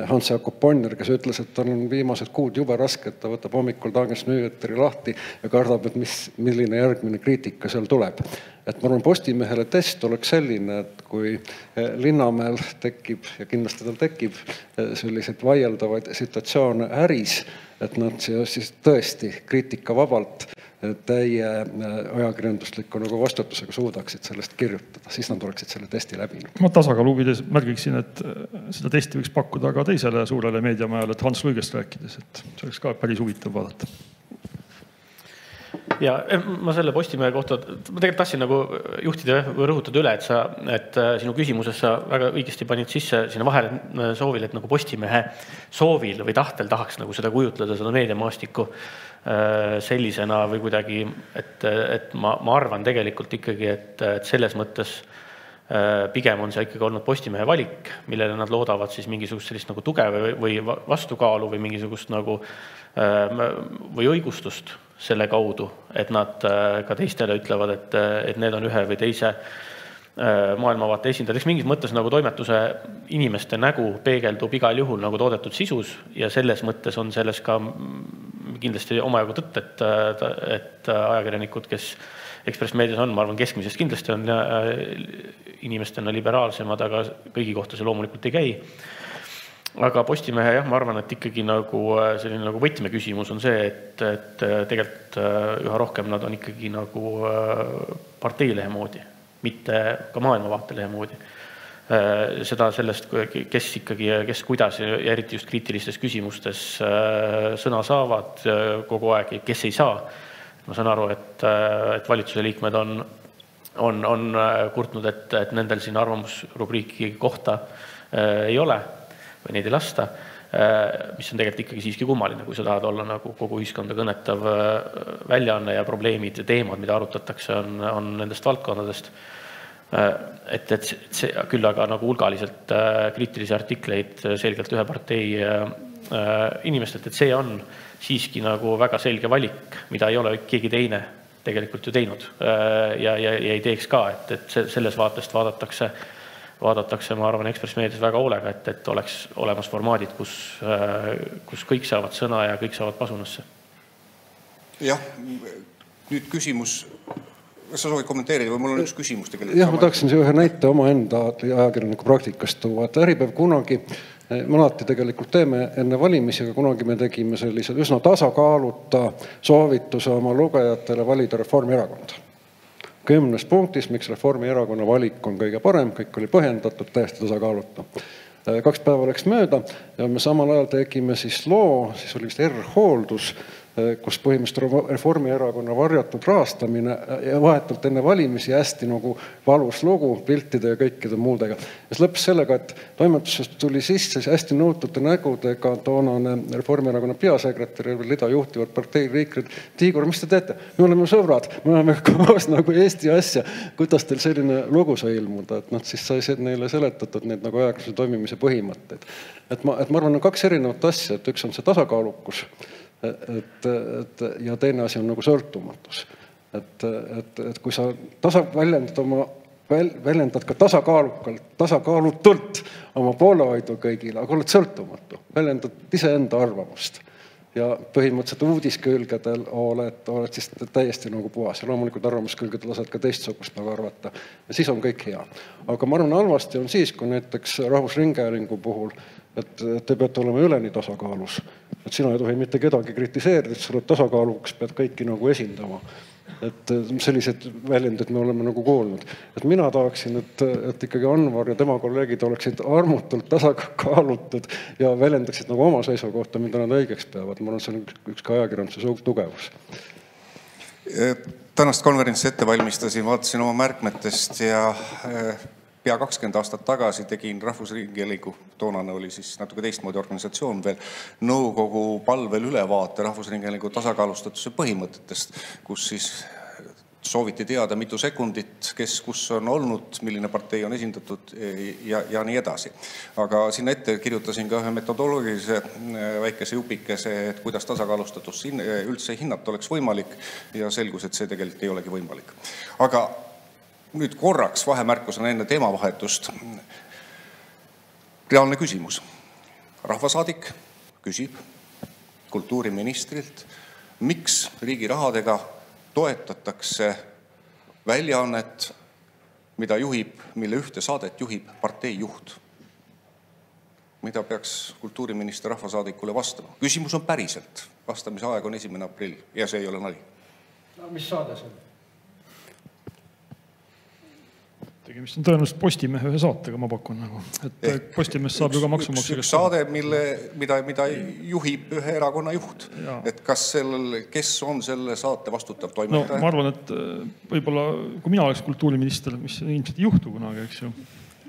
Hans Jakob Bonnier, kes ütles, et tal on viimased kuud jube raske, et ta võtab hommikul Dagens Nyheteri lahti ja kardab, et milline järgmine kriitika seal tuleb. Et ma arvan, Postimehele test oleks selline, et kui Linnamäel tekib ja kindlasti tal tekib sellised vaieldavaid situatsioone äris, et nad siis tõesti kriitikavabalt täie ajakirjandusliku nagu vastutusega suudaksid sellest kirjutada, siis nad oleksid selle testi läbinud. Ma tasakaaluvides märgiksin, et seda testi võiks pakkuda ka teisele suurele meediamajale, et Hans Luigest rääkides, et see oleks ka päris huvitav vaadata. Ja ma selle Postimehe kohta, ma tegelikult tahtsin nagu juhtida või rõhutada üle, et sinu küsimuses sa väga õigesti panid sisse sinna vahele soovil, et nagu Postimehe soovil või tahtel tahaks nagu seda kujutleda, seda meediamaastikku sellisena või kuidagi, et ma arvan tegelikult ikkagi, et selles mõttes pigem on see ikkagi olnud Postimehe valik, millele nad loodavad siis mingisugust sellist nagu tuge või vastukaalu või mingisugust nagu või õigustust selle kaudu, et nad ka teistele ütlevad, et need on ühe või teise maailmavaate esindajad. Eks mingis mõttes nagu toimetuse inimeste nägu peegeldub igal juhul nagu toodetud sisus ja selles mõttes on selles ka kindlasti omajagu tõtt, et ajakirjanikud, kes Ekspress meedias on, ma arvan, keskmisest kindlasti on inimestena liberaalsemad, aga kõigi kohta see loomulikult ei käi. Aga Postimehe, jah, ma arvan, et ikkagi nagu selline nagu võtmeküsimus on see, et tegelikult üha rohkem nad on ikkagi nagu parteilehe moodi, mitte ka maailmavaatelehe moodi. Seda sellest, kes ikkagi, kes kuidas ja eriti just kriitilistes küsimustes sõna saavad kogu aeg, kes ei saa. Ma saan aru, et valitsuse liikmed on kurtnud, et nendel siin arvamusrubriiki kohta ei ole või neid ei lasta, mis on tegelikult ikkagi siiski kummaline, kui sa tahad olla nagu kogu ühiskonda kõnetav väljaanne ja probleemid ja teemad, mida arutatakse, on nendest valdkondadest. Et see küll aga nagu hulgaliselt kriitilisi artikleid selgelt ühe partei inimestelt, et see on siiski nagu väga selge valik, mida ei ole keegi teine tegelikult ju teinud ja ei teeks ka, et selles vaatest vaadatakse, ma arvan, Ekspress meedias väga hoolega, et oleks olemas formaadid, kus kõik saavad sõna ja kõik saavad pasunasse. Jah, nüüd küsimus kas sa soovid kommenteerida või mul on üks küsimus tegelikult? Jah, ma tahaksin ühe näite omaenda ajakirjaniku praktikast tuua, et Äripäev kunagi, me alati tegelikult teeme enne valimisi, aga kunagi me tegime sellise üsna tasakaaluta soovituse oma lugejatele valida Reformierakonda. 10 punktis, miks Reformierakonna valik on kõige parem, kõik oli põhjendatud, täiesti tasakaaluta. 2 päeva läks mööda ja me samal ajal tegime siis loo, siis oli vist R-hooldus, kus põhimõtteliselt Reformierakonna varjatud rahastamine ja vahetult enne valimisi hästi nagu valus lugu piltide ja kõikide muudega. Ja see lõppes sellega, et toimetusest tuli sisse hästi nõutute nägudega toonane Reformierakonna peasekretär ja lida juhtivad partei liikmed. Tiigor, mis te teete? Me oleme sõbrad, me oleme koos nagu Eesti asja. Kuidas teil selline lugu sai ilmuda? Et siis sai neile seletatud need nagu ajakirjanduse toimimise põhimõtteid. Et ma arvan, on 2 erinevat asja, et üks on see tasakaalukus, ja teine asi on nagu sõltumatus. Et kui sa väljendad ka tasakaalutult oma poolehoidu kõigile, aga oled sõltumatu, väljendad iseenda arvamust ja põhimõtteliselt uudiskülgedel oled siis täiesti nagu puhas ja loomulikult arvamuskülgedel lased ka teistsugust nagu arvata ja siis on kõik hea. Aga ma arvan, halvasti on siis, kui näiteks Rahvusringhäälingu puhul, et te peate olema üleni tasakaalus. Et sina ei tohi mitte kedagi kritiseerida, et sa oled tasakaaluks, pead kõiki nagu esindama. Et sellised väljendid me oleme nagu kuulnud. Et mina tahaksin, et ikkagi Anvar ja tema kolleegid oleksid armutult tasakaalutud ja väljendaksid nagu oma seisukohta, mida nad õigeks peavad. Ma arvan, see on üks ka ajakirjanduse suur tugevus. Tänast konverentsi ette valmistasin, vaatasin oma märkmetest ja pea 20 aastat tagasi tegin Rahvusringhäälingu, toonane oli siis natuke teistmoodi organisatsioon veel, nõukogu palvel ülevaate Rahvusringhäälingu tasakaalustatuse põhimõtetest, kus siis sooviti teada, mitu sekundit, kes kus on olnud, milline partei on esindatud ja nii edasi. Aga sinna ette kirjutasin ka ühe metodoloogilise väikese jupikese, et kuidas tasakaalustatus üldse hinnata oleks võimalik ja selgus, et see tegelikult ei olegi võimalik. Aga nüüd korraks vahemärkusena enne teemavahetust. Reaalne küsimus. Rahvasaadik küsib kultuuriministrilt, miks riigi rahadega toetatakse väljaannet, mida juhib, mille ühte saadet juhib partei juht. Mida peaks kultuuriminister rahvasaadikule vastama? Küsimus on päriselt. Vastamise aeg on 1. aprill ja see ei ole nali. No, mis saade see on? Tegemist on tõenäoliselt Postimehe ühe saatega, ma pakun nagu. Et Postimees saab ju ka maksumaksja üks saade, mida juhib ühe erakonna juht. Ja. Et kes on selle saate vastutav toimetaja? No, ma arvan, et võib-olla, kui mina oleks kultuuriminister, mis ilmselt ei juhtu kunagi, eks ju,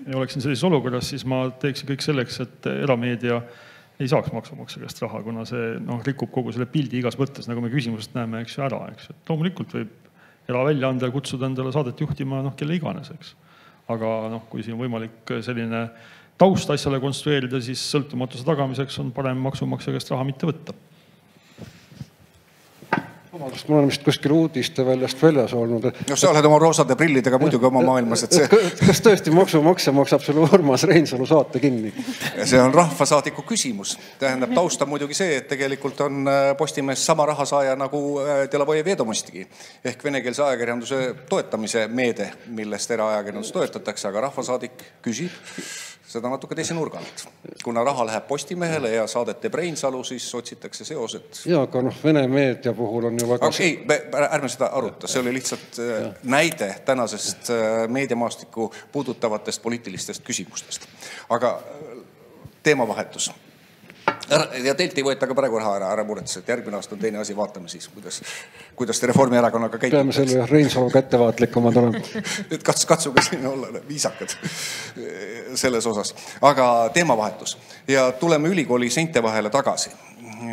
ja oleksin sellises olukorras, siis ma teeksin kõik selleks, et erameedia ei saaks maksumaksja käest raha, kuna see rikub kogu selle pildi igas mõttes, nagu me küsimusest näeme, eks ju, ära. Eks. Et loomulikult võib eraväljaande kutsuda endale saadet juhtima kelle iganes, eks. Aga kui siin on võimalik selline taust asjale konstrueerida, siis sõltumatuse tagamiseks on parem maksumaksja käest raha mitte võtta. Vabandust, ma olen vist kuskil uudiste väljast väljas olnud. No sa oled oma roosade prillidega muidugi oma maailmas. Kas tõesti maksumaksja maksab selle Urmas Reinsalu saate kinni? See on rahvasaadiku küsimus. Tähendab, tausta muidugi see, et tegelikult on Postimees sama rahasaaja nagu Delavoje Vedomostigi. Ehk venekeelse ajakirjanduse toetamise meede, millest eraajakirjandus toetatakse, aga rahvasaadik küsib seda natuke teise nurgalt. Kuna raha läheb Postimehele ja saadet teeb Reinsalu, siis otsitakse seosed. Ja, aga Vene meedia puhul on ju väga... Ei, ärme seda aruta. See oli lihtsalt näide tänasest meediamaastiku puudutavatest poliitilistest küsimustest. Aga teemavahetus. Ja teilt ei võeta ka praegu raha ära muretse, et järgmine aasta on teine asi, vaatame siis, kuidas te Reformierakonnaga käitute. Peame selle Reinsalu kättevaatlikumad olema. Et katsuge siin olla viisakad selles osas. Aga teemavahetus. Ja tuleme ülikooli seinte vahele tagasi.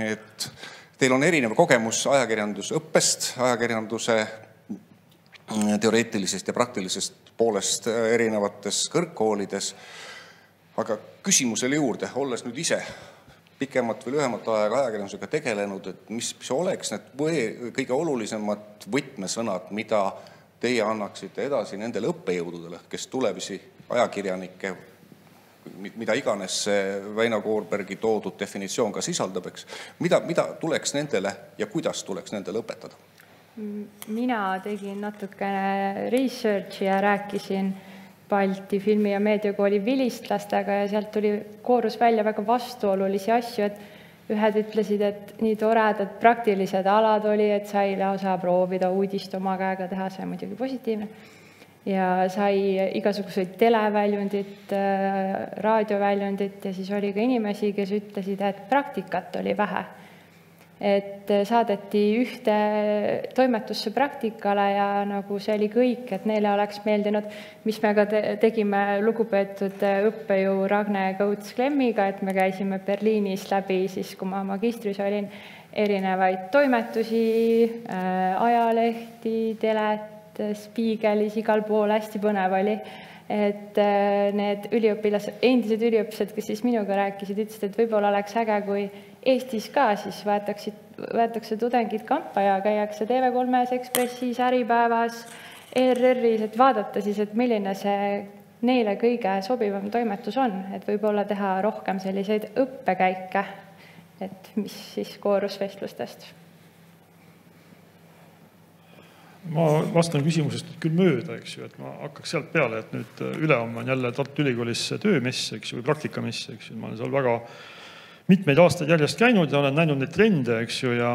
Et teil on erinev kogemus ajakirjandusõppest, ajakirjanduse teoreetilisest ja praktilisest poolest erinevates kõrgkoolides. Aga küsimusele juurde, olles nüüd ise pikemat või lühemat aega ajakirjandusega tegelenud, et mis oleks need kõige olulisemad võtmesõnad, mida teie annaksite edasi nendele õppejõududele, kes tulevisi ajakirjanikke, mida iganes Väino Koorbergi toodud definitsioon ka sisaldab, eks, mida tuleks nendele ja kuidas tuleks nendele õpetada? Mina tegin natukene researchi ja rääkisin Balti filmi- ja meediakooli vilistlastega ja sealt koorus välja väga vastuolulisi asju, et ühed ütlesid, et nii toredad praktilised alad oli, et sai lausa proovida uudist oma käega teha, see on muidugi positiivne. Ja sai igasuguseid televäljundit, raadioväljundit ja siis oli ka inimesi, kes ütlesid, et praktikat oli vähe. Et saadeti ühte toimetusse praktikale ja nagu see oli kõik, et neile oleks meeldinud, mis me ka tegime lugupeetud õppejõu Ragne Kõuts-Klemmiga, et me käisime Berliinis läbi, siis kui ma magistris olin, erinevaid toimetusi, ajalehti, telet, spiigelis, igal pool hästi põnev oli. Et need endised üliõpilased, kes siis minuga rääkisid, ütlesid, et võib-olla oleks äge, kui Eestis ka siis võetakse tudengid kampa ja käiakse TV3-s, Ekspressis, Äripäevas, ERR-is, et vaadata siis, et milline see neile kõige sobivam toimetus on, et võib-olla teha rohkem selliseid õppekäike, et mis siis koorus vestlustest. Ma vastan küsimusest küll mööda, eks ju, et ma hakkaks sealt peale, et nüüd ülehomme on jälle Tartu Ülikoolis töömess, eks ju, või praktikamess, eks ju, ma olen seal väga mitmeid aastaid järjest käinud ja olen näinud neid trende, eks ju, ja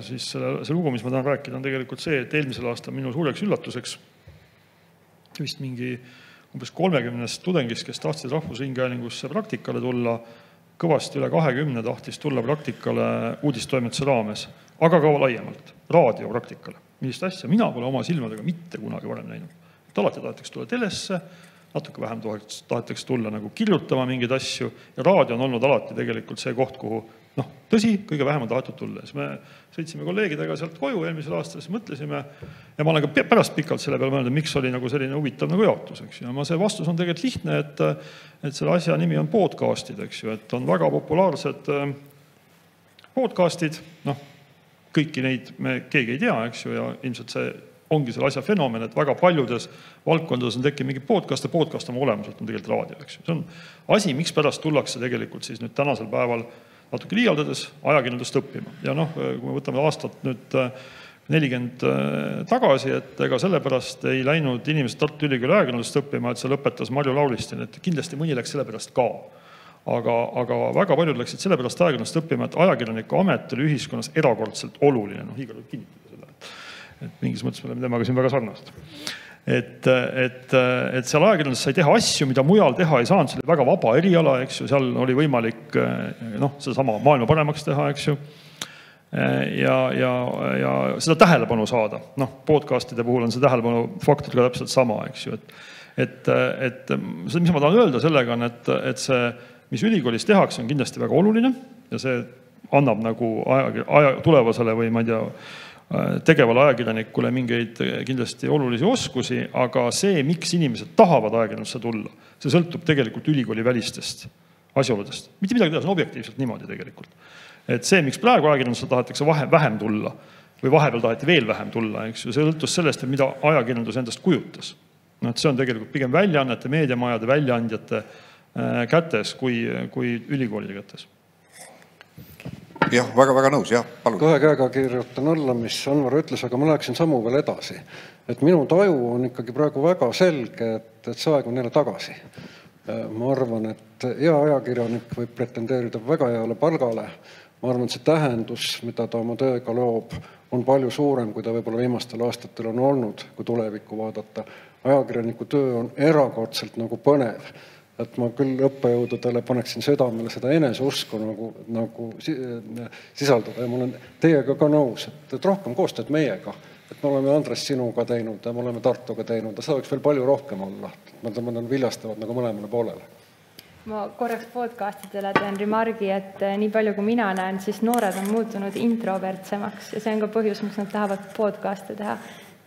siis see lugu, mis ma tahan rääkida, on tegelikult see, et eelmisel aastal minu suureks üllatuseks vist mingi umbes 30 tudengist, kes tahtsid Rahvusringhäälingusse praktikale tulla, kõvasti üle 20 tahtis tulla praktikale uudistoimetuse raames, aga ka laiemalt, raadiopraktikale. Millist asja? Mina pole oma silmadega mitte kunagi varem näinud. Et alati tahetakse tulla telesse, natuke vähem tahetakse tulla nagu kirjutama mingeid asju ja raadio on olnud alati tegelikult see koht, kuhu tõsi, kõige vähem on tahetud tulla. Siis me sõitsime kolleegidega sealt koju eelmisel aastal, siis mõtlesime ja ma olen ka pärast pikalt selle peale mõelnud, miks oli nagu selline huvitav nagu jaotus, eks ju. Ja see vastus on tegelikult lihtne, et selle asja nimi on podcastid, eks ju, et on väga populaarsed podcastid, kõiki neid me keegi ei tea, eks ju, ja ilmselt see ongi selle asja fenomen, et väga paljudes valdkondades on tekkinud mingi podcast ja podcast oma olemuselt on tegelikult raadio, eks ju. See on asi, miks pärast tullakse tegelikult siis nüüd tänasel päeval natuke liialdades ajakirjandust õppima. Ja kui me võtame aastat nüüd 40 tagasi, et ega sellepärast ei läinud inimesed Tartu Ülikooli ajakirjandust õppima, et see lõpetas Marju Lauristin, et kindlasti mõni läks sellepärast ka. Aga väga paljud läksid sellepärast ajakirjandust õppima, et ajakirjaniku amet oli ühiskonnas erakordselt oluline. Igor võib kinnitada selle, et mingis mõttes me oleme temaga siin väga sarnast. Et seal ajakirjandus sai teha asju, mida mujal teha ei saanud, see oli väga vaba eriala, eks ju, seal oli võimalik sedasama maailma paremaks teha, eks ju, ja seda tähelepanu saada. Podcastide puhul on see tähelepanu faktor ka täpselt sama, eks ju, et mis ma tahan öelda sellega on, et see, mis ülikoolis tehakse, on kindlasti väga oluline ja see annab nagu tulevasele või ma ei tea, tegevale ajakirjanikule mingeid kindlasti olulisi oskusi, aga see, miks inimesed tahavad ajakirjandusse tulla, see sõltub tegelikult ülikooli välistest asjaoludest. Mitte midagi teha, see on objektiivselt niimoodi tegelikult. Et see, miks praegu ajakirjandusse tahetakse vähem tulla või vahepeal taheti veel vähem tulla, eks ju, see sõltus sellest, et mida ajakirjandus endast kujutas. See on tegelikult pigem väljaannete, meediamajade, väljaandjate kätes kui ülikoolide kätes. Jah, väga nõus, jah, palun. Kahe käega kirjutan alla, mis Anvar ütles, aga ma läheksin sammu veel edasi. Et minu taju on ikkagi praegu väga selge, et see aeg on neile tagasi. Ma arvan, et hea ajakirjanik võib pretendeerida väga heale palgale. Ma arvan, et see tähendus, mida ta oma tööga loob, on palju suurem, kui ta võib-olla viimastel aastatel on olnud, kui tulevikku vaadata. Ajakirjaniku töö on erakordselt nagu põnev. Et ma küll õppejõududele paneksin südamele seda eneseusku nagu sisaldada ja ma olen teiega ka nõus, et rohkem koostööd meiega. Et me oleme Andres sinuga teinud ja me oleme Tartuga teinud ja seda võiks veel palju rohkem olla. Nad viljastavad nagu mõlemale poolele. Ma korraks podcastidele teen remargi, et nii palju kui mina näen, siis noored on muutunud introvertsemaks ja see on ka põhjus, miks nad tahavad podcast'e teha.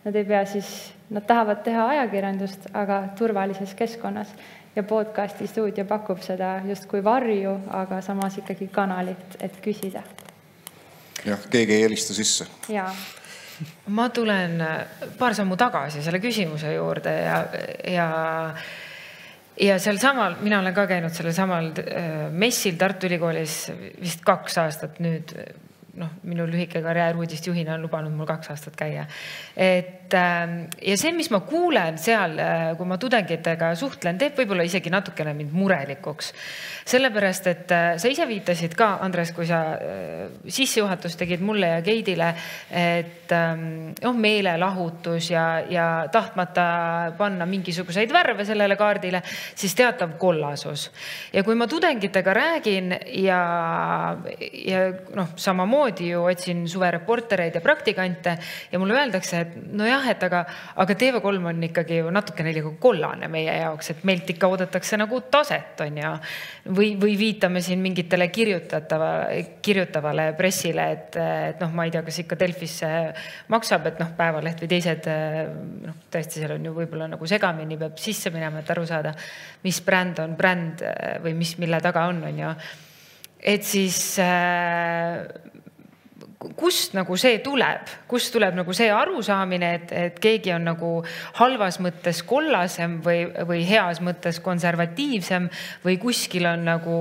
Nad tahavad teha ajakirjandust, aga turvalises keskkonnas. Ja podcasti stuudio pakub seda just kui varju, aga samas ikkagi kanalit, et küsida. Jah, keegi ei helista sisse. Jaa. Ma tulen paar sammu tagasi selle küsimuse juurde ja sel samal, mina olen ka käinud sellel samal messil Tartu Ülikoolis vist 2 aastat nüüd minu lühike karjäär uudistjuhina on lubanud mul 2 aastat käia. Ja see, mis ma kuulen seal, kui ma tudengitega suhtlen, teeb võib-olla isegi natukene mind murelikuks. Sellepärast, et sa ise viitasid ka, Andres, kui sa sissejuhatust tegid mulle ja Keidile, et meelelahutus ja tahtmata panna mingisuguseid värve sellele kaardile, siis teatav kollasus. Ja kui ma tudengitega räägin ja samamoodi ju otsin suvereportereid ja praktikante ja mulle öeldakse, et nojah, aga TV3 on ikkagi ju natukene liiga kollane meie jaoks, et meilt ikka oodatakse nagu taset on ja või viitame siin mingitele kirjutavale pressile, et ma ei tea, kas ikka Delfisse maksab, et Päevaleht või teised, tõesti seal on ju võib-olla nagu segamini peab sisse minema, et aru saada, mis bränd on bränd või mille taga on ju. Et siis kust nagu see tuleb? Kust tuleb nagu see arusaamine, et keegi on nagu halvas mõttes kollasem või heas mõttes konservatiivsem või kuskil on nagu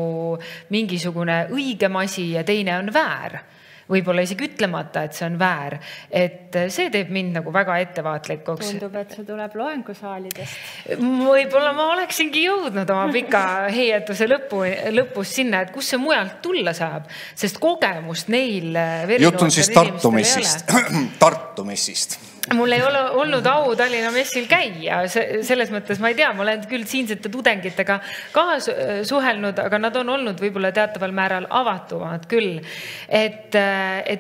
mingisugune õigem asi ja teine on väär? Võib-olla isegi ütlemata, et see on väär. Et see teeb mind nagu väga ettevaatlikuks. Tundub, et see tuleb loengusaalidest. Võib-olla ma oleksingi jõudnud oma pika heietuse lõpus sinna, et kus see mujalt tulla saab, sest kogemust neil jutt on siis Tartu messist. Mul ei ole olnud au Tallinna messil käia, selles mõttes ma ei tea, ma olen küll siinsete tudengitega ka suhelnud, aga nad on olnud võib-olla teataval määral avatumad küll. Et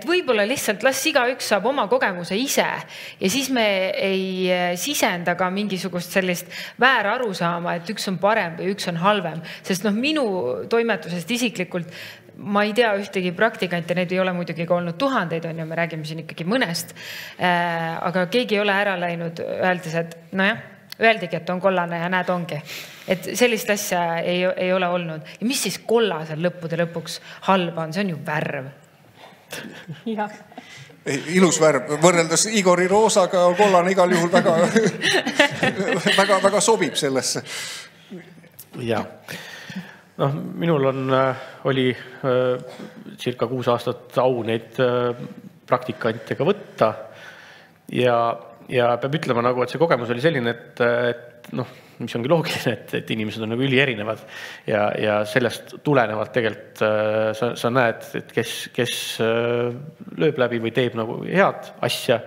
võib-olla lihtsalt las igaüks saab oma kogemuse ise ja siis me ei sisenda ka mingisugust sellist väära arusaama, et üks on parem või üks on halvem, sest minu toimetusest isiklikult ma ei tea ühtegi praktikante, need ei ole muidugi ka olnud tuhandeid on ja me räägime siin ikkagi mõnest, aga keegi ei ole ära läinud öeldes, et nojah, öeldigi, et on kollane ja näed ongi. Et sellist asja ei ole olnud. Ja mis siis kollasel lõppude lõpuks halba on? See on ju värv. Jah. Ilus värv. Võrreldes Igori roosaga kollane igal juhul väga sobib sellesse. Jah. Minul oli circa 6 aastat au neid praktikantega võtta ja peab ütlema nagu, et see kogemus oli selline, et mis ongi loogiline, et inimesed on nagu üli erinevad ja sellest tulenevalt tegelikult sa näed, et kes lööb läbi või teeb nagu head asja,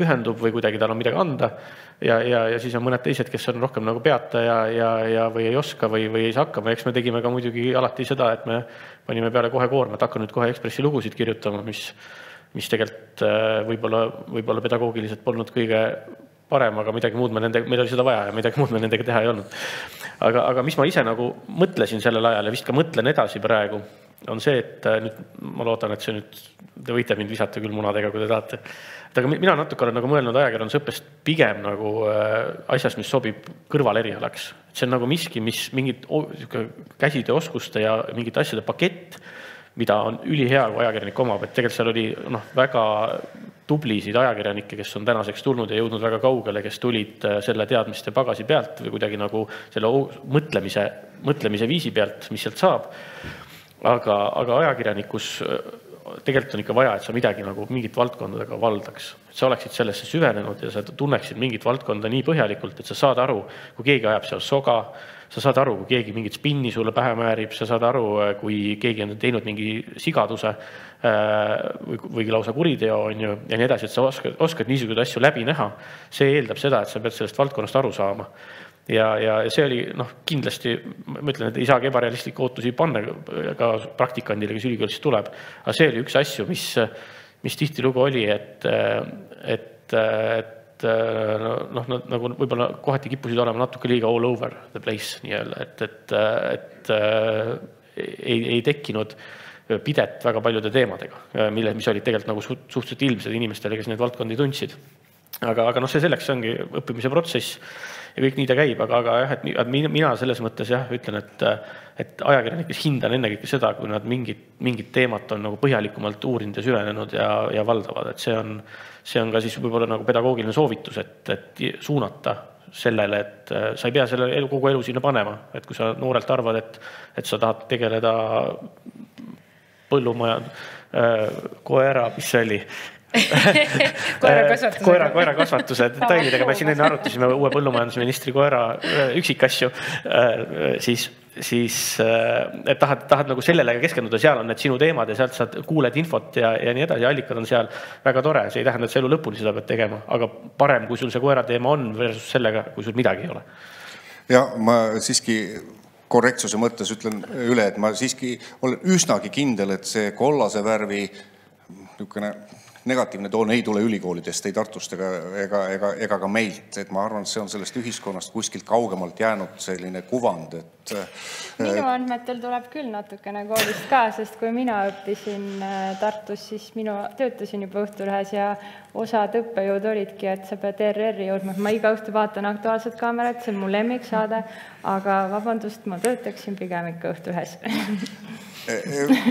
pühendub või kuidagi tal on midagi anda. Ja siis on mõned teised, kes on rohkem nagu peata ja või ei oska või ei saa hakkama. Eks me tegime ka muidugi alati seda, et me panime peale kohe koorma, et hakka nüüd kohe Ekspressi lugusid kirjutama, mis tegelikult võib-olla pedagoogiliselt polnud kõige parem, aga midagi muud meil oli seda vaja ja midagi muud me nendega teha ei olnud. Aga mis ma ise nagu mõtlesin sellel ajal ja vist ka mõtlen edasi praegu, on see, et nüüd ma loodan, et te võite mind visata küll munadega, kui te tahate. Aga mina natuke olen nagu mõelnud ajakirjandusõppest pigem nagu asjast, mis sobib kõrvalerialaks. See on nagu miski, mis mingid käsitööoskuste ja mingid asjade pakett, mida on ülihea, kui ajakirjanik omab. Et tegelikult seal oli väga tublisid ajakirjanikke, kes on tänaseks tulnud ja jõudnud väga kaugele, kes tulid selle teadmiste pagasi pealt või kuidagi nagu selle mõtlemise viisi pealt, mis sealt saab. Aga ajakirjanikus tegelikult on ikka vaja, et sa midagi nagu mingit valdkondadega valdaks. Et sa oleksid sellesse süvenenud ja sa tunneksid mingit valdkonda nii põhjalikult, et sa saad aru, kui keegi ajab seal soga, sa saad aru, kui keegi mingit spinni sulle pähe määrib, sa saad aru, kui keegi on teinud mingi sigaduse või lausa kuriteo on ju, ja nii edasi, et sa oskad niisuguseid asju läbi näha. See eeldab seda, et sa pead sellest valdkonnast aru saama. Ja see oli kindlasti, ma ütlen, et ei saagi ebarealistlikke ootusi panna ka praktikandile, kes ülikoolist tuleb. Aga see oli üks asju, mis tihtilugu oli, et nagu võib-olla kohati kippusid olema natuke liiga all over the place nii-öelda, et ei tekkinud pidet väga paljude teemadega, mis olid tegelikult nagu suhteliselt ilmsed inimestele, kes need valdkondi tundsid. Aga see selleks ongi õppimise protsess ja kõik nii ta käib, aga jah, et mina selles mõttes ütlen, et ajakirjanikes hindan ennekõike seda, kui nad mingit teemat on nagu põhjalikumalt uurinud ja süvenenud ja valdavad, et see on ka siis võib-olla nagu pedagoogiline soovitus, et suunata sellele, et sa ei pea selle kogu elu sinna panema, et kui sa noorelt arvad, et sa tahad tegeleda koera, mis see oli? Koerakasvatuse detailidega me siin enne arutasime uue põllumajandusministri koera üksikasju, siis tahad nagu sellele keskenduda, seal on need sinu teemad ja sealt saad kuuled infot ja nii edasi, allikad on seal väga tore, see ei tähenda, et sa elu lõpuni seda pead tegema, aga parem, kui sul see koera teema on versus sellega, kui sul midagi ei ole. Ja ma siiski korrektsuse mõttes ütlen üle, et ma siiski olen üsnagi kindel, et see kollase värvi niisugune negatiivne toon ei tule ülikoolidest, ei Tartust ega ka meilt. Et ma arvan, et see on sellest ühiskonnast kuskilt kaugemalt jäänud selline kuvand. Et minu andmetel tuleb küll natukene koolist ka, sest kui mina õppisin Tartus, siis töötasin juba Õhtulehes ja osad õppejõud olidki, et sa pead ERR-i jõudma. Ma iga õhtu vaatan Aktuaalset kaamerat, see on mu lemmiksaade, aga vabandust, ma töötaksin pigem ikka Õhtulehes.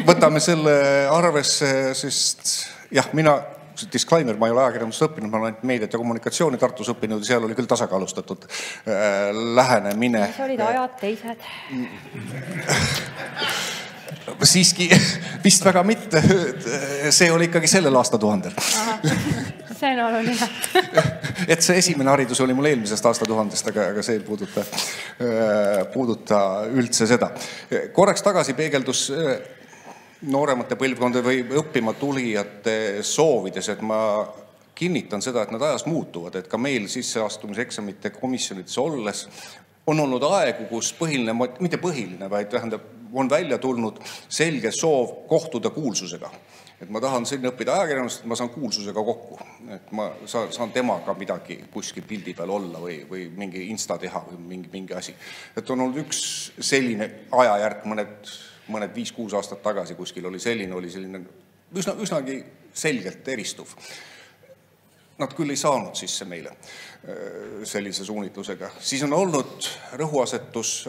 Võtame selle arvesse, sest jah, mina, disclaimer, ma ei ole ajakirjandust õppinud, ma olen meediat ja kommunikatsiooni Tartus õppinud ja seal oli küll tasakaalustatud lähenemine. Mis olid ajad teised? Siiski vist väga mitte, see oli ikkagi sellel aastatuhandel. See on oluline. Et see esimene haridus oli mul eelmisest aastatuhandest, aga see ei puuduta üldse seda. Korraks tagasi peegeldus nooremate põlvkonda või õppima tulijate soovides, et ma kinnitan seda, et nad ajas muutuvad, et ka meil sisseastumiseksamite komisjonides olles on olnud aegu, kus põhiline, mitte põhiline, vaid tähendab, on välja tulnud selge soov kohtuda kuulsusega. Et ma tahan selline õppida ajakirjandust, et ma saan kuulsusega kokku. Et ma saan temaga midagi kuskil pildi peal olla või mingi insta teha või mingi asi. Et on olnud üks selline ajajärk mõned 5-6 aastat tagasi kuskil oli selline üsnagi selgelt eristuv. Nad küll ei saanud sisse meile sellise suunitlusega. Siis on olnud rõhuasetus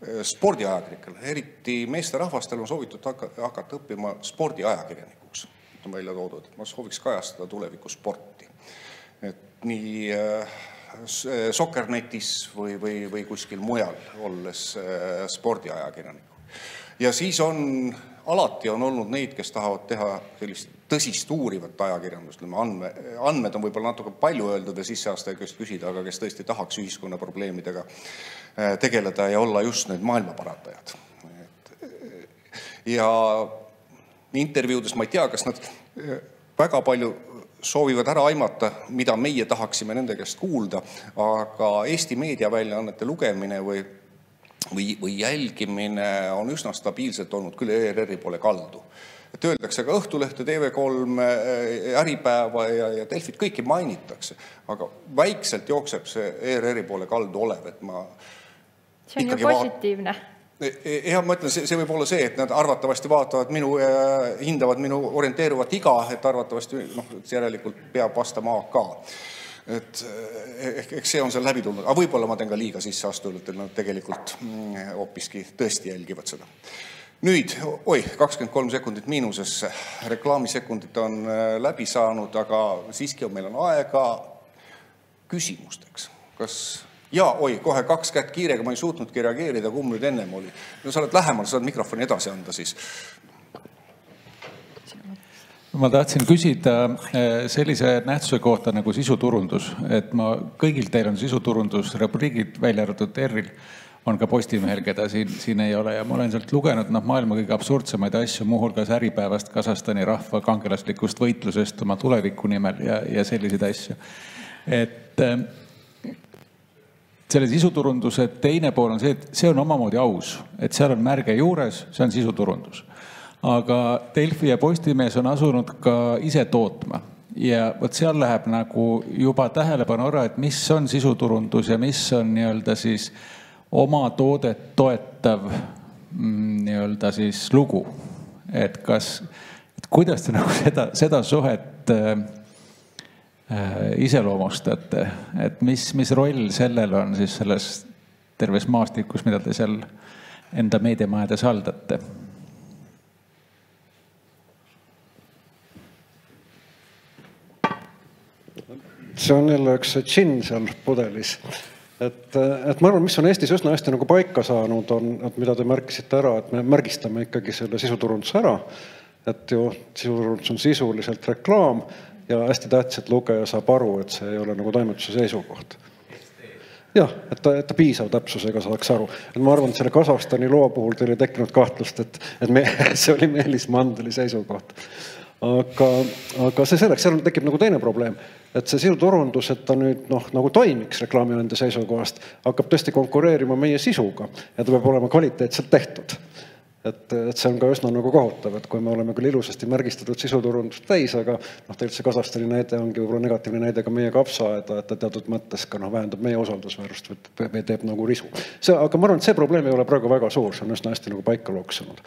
spordiajakirjanikele, eriti meesterahvastel on soovitud hakata õppima spordiajakirjanikuks. On välja toodud, et ma sooviks kajastada tuleviku sporti. Et nii Soccernetis või kuskil mujal olles spordiajakirjaniku. Ja siis alati on olnud neid, kes tahavad teha sellist tõsist uurivat ajakirjandust. Andmed on võib-olla natuke palju öeldud ja sisseastaja käest küsida, aga kes tõesti tahaks ühiskonna probleemidega tegeleda ja olla just need maailmaparantajad. Ja intervjuudes ma ei tea, kas nad väga palju soovivad ära aimata, mida meie tahaksime nende käest kuulda, aga Eesti meediaväljaannete lugemine või jälgimine on üsna stabiilselt olnud küll ERR-i poole kaldu. Et öeldakse ka Õhtulehte, TV3, Äripäeva ja Delfit, kõiki mainitakse, aga väikselt jookseb see ERR-i poole kaldu olev, et ma see on ju positiivne. Ja ma ütlen, see võib olla see, et nad arvatavasti hindavad minu orienteeruvat iga, et arvatavasti järelikult peab vastama AK. Et see on seal läbi tulnud, aga võib-olla ma teen ka liiga sisse astujalt, et nad tegelikult hoopiski tõesti jälgivad seda. Nüüd, 23 sekundit miinusesse, reklaamisekundid on läbi saanud, aga siiski meil on aega küsimusteks. Kohe 2 kätt kiirega, ma ei suutnudki reageerida, kumb nüüd ennem oli. No sa oled lähemal, saad mikrofoni edasi anda siis. Ma tahtsin küsida sellise nähtuse kohta nagu sisuturundus, et kõigil teil on sisuturundus rubriigid välja arvatud ERR-il, on ka Postimehel, keda siin ei ole ja ma olen sealt lugenud maailma kõige absurdsemaid asju, muuhulgas Äripäevast, Kasahstani rahva kangelaslikust võitlusest oma tuleviku nimel ja selliseid asju. Et selle sisuturunduse teine pool on see, et see on omamoodi aus, et seal on märge juures, see on sisuturundus. Aga Delfi ja Postimees on asunud ka ise tootma ja seal läheb nagu juba tähelepanu ära, et mis on sisuturundus ja mis on siis oma toodet toetav siis lugu. Et kuidas te nagu seda suhet iseloomustate, et mis roll sellel on siis selles terves maastikus, mida te seal enda meediamajades haldate? See on jälle üks džinn seal pudelis. et ma arvan, mis on Eestis üsna hästi nagu paika saanud, on, et mida te märkisite ära, et me märgistame ikkagi selle sisuturunduse ära, et ju sisuturundus on sisuliselt reklaam ja hästi tähtis, et lugeja saab aru, et see ei ole nagu toimetuse seisukoht. Jah, et ta piisav täpsusega saaks aru. Et ma arvan, et selle Kasahstani loo puhul teil ei tekkinud kahtlust, et see oli Meelis Mandeli seisukoht. Aga see selleks, seal tekib nagu teine probleem, et see sisuturundus, et ta nüüd nagu toimiks reklaamiandja seisukohast, hakkab tõesti konkureerima meie sisuga ja ta peab olema kvaliteetselt tehtud. Et see on ka üsna nagu kohutav, et kui me oleme küll ilusasti märgistatud sisuturundust täis, aga tegelikult see Kasahstani näide ongi võib-olla negatiivne näide ka meie kapsaaeda, et ta teatud mõttes ka vähendab meie usaldusväärust või teeb nagu risu. Aga ma arvan, et see probleem ei ole praegu väga suur, see on üsna hästi nagu paika loksunud.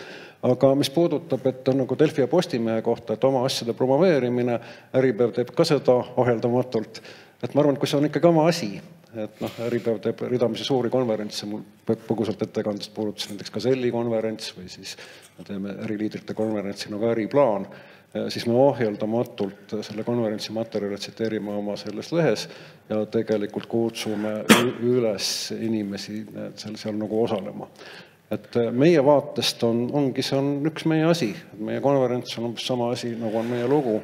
Aga mis puudutab, et on nagu Delfi ja Postimehe kohta, et oma asjade promoveerimine, Äripäev teeb ka seda ohjeldamatult, et ma arvan, et kui see on ikkagi oma asi, et Äripäev teeb ridamisi suuri konverentse, mul põgusalt ettekandest puudutas näiteks Gazelli konverents või siis me teeme äriliidrite konverentsi nagu Äriplaan, siis me ohjeldamatult selle konverentsi materjali tsiteerime oma selles lehes ja tegelikult kutsume üles inimesi seal nagu osalema. Et meie vaatest ongi, see on üks meie asi. Meie konverents on umbes sama asi, nagu on meie lugu.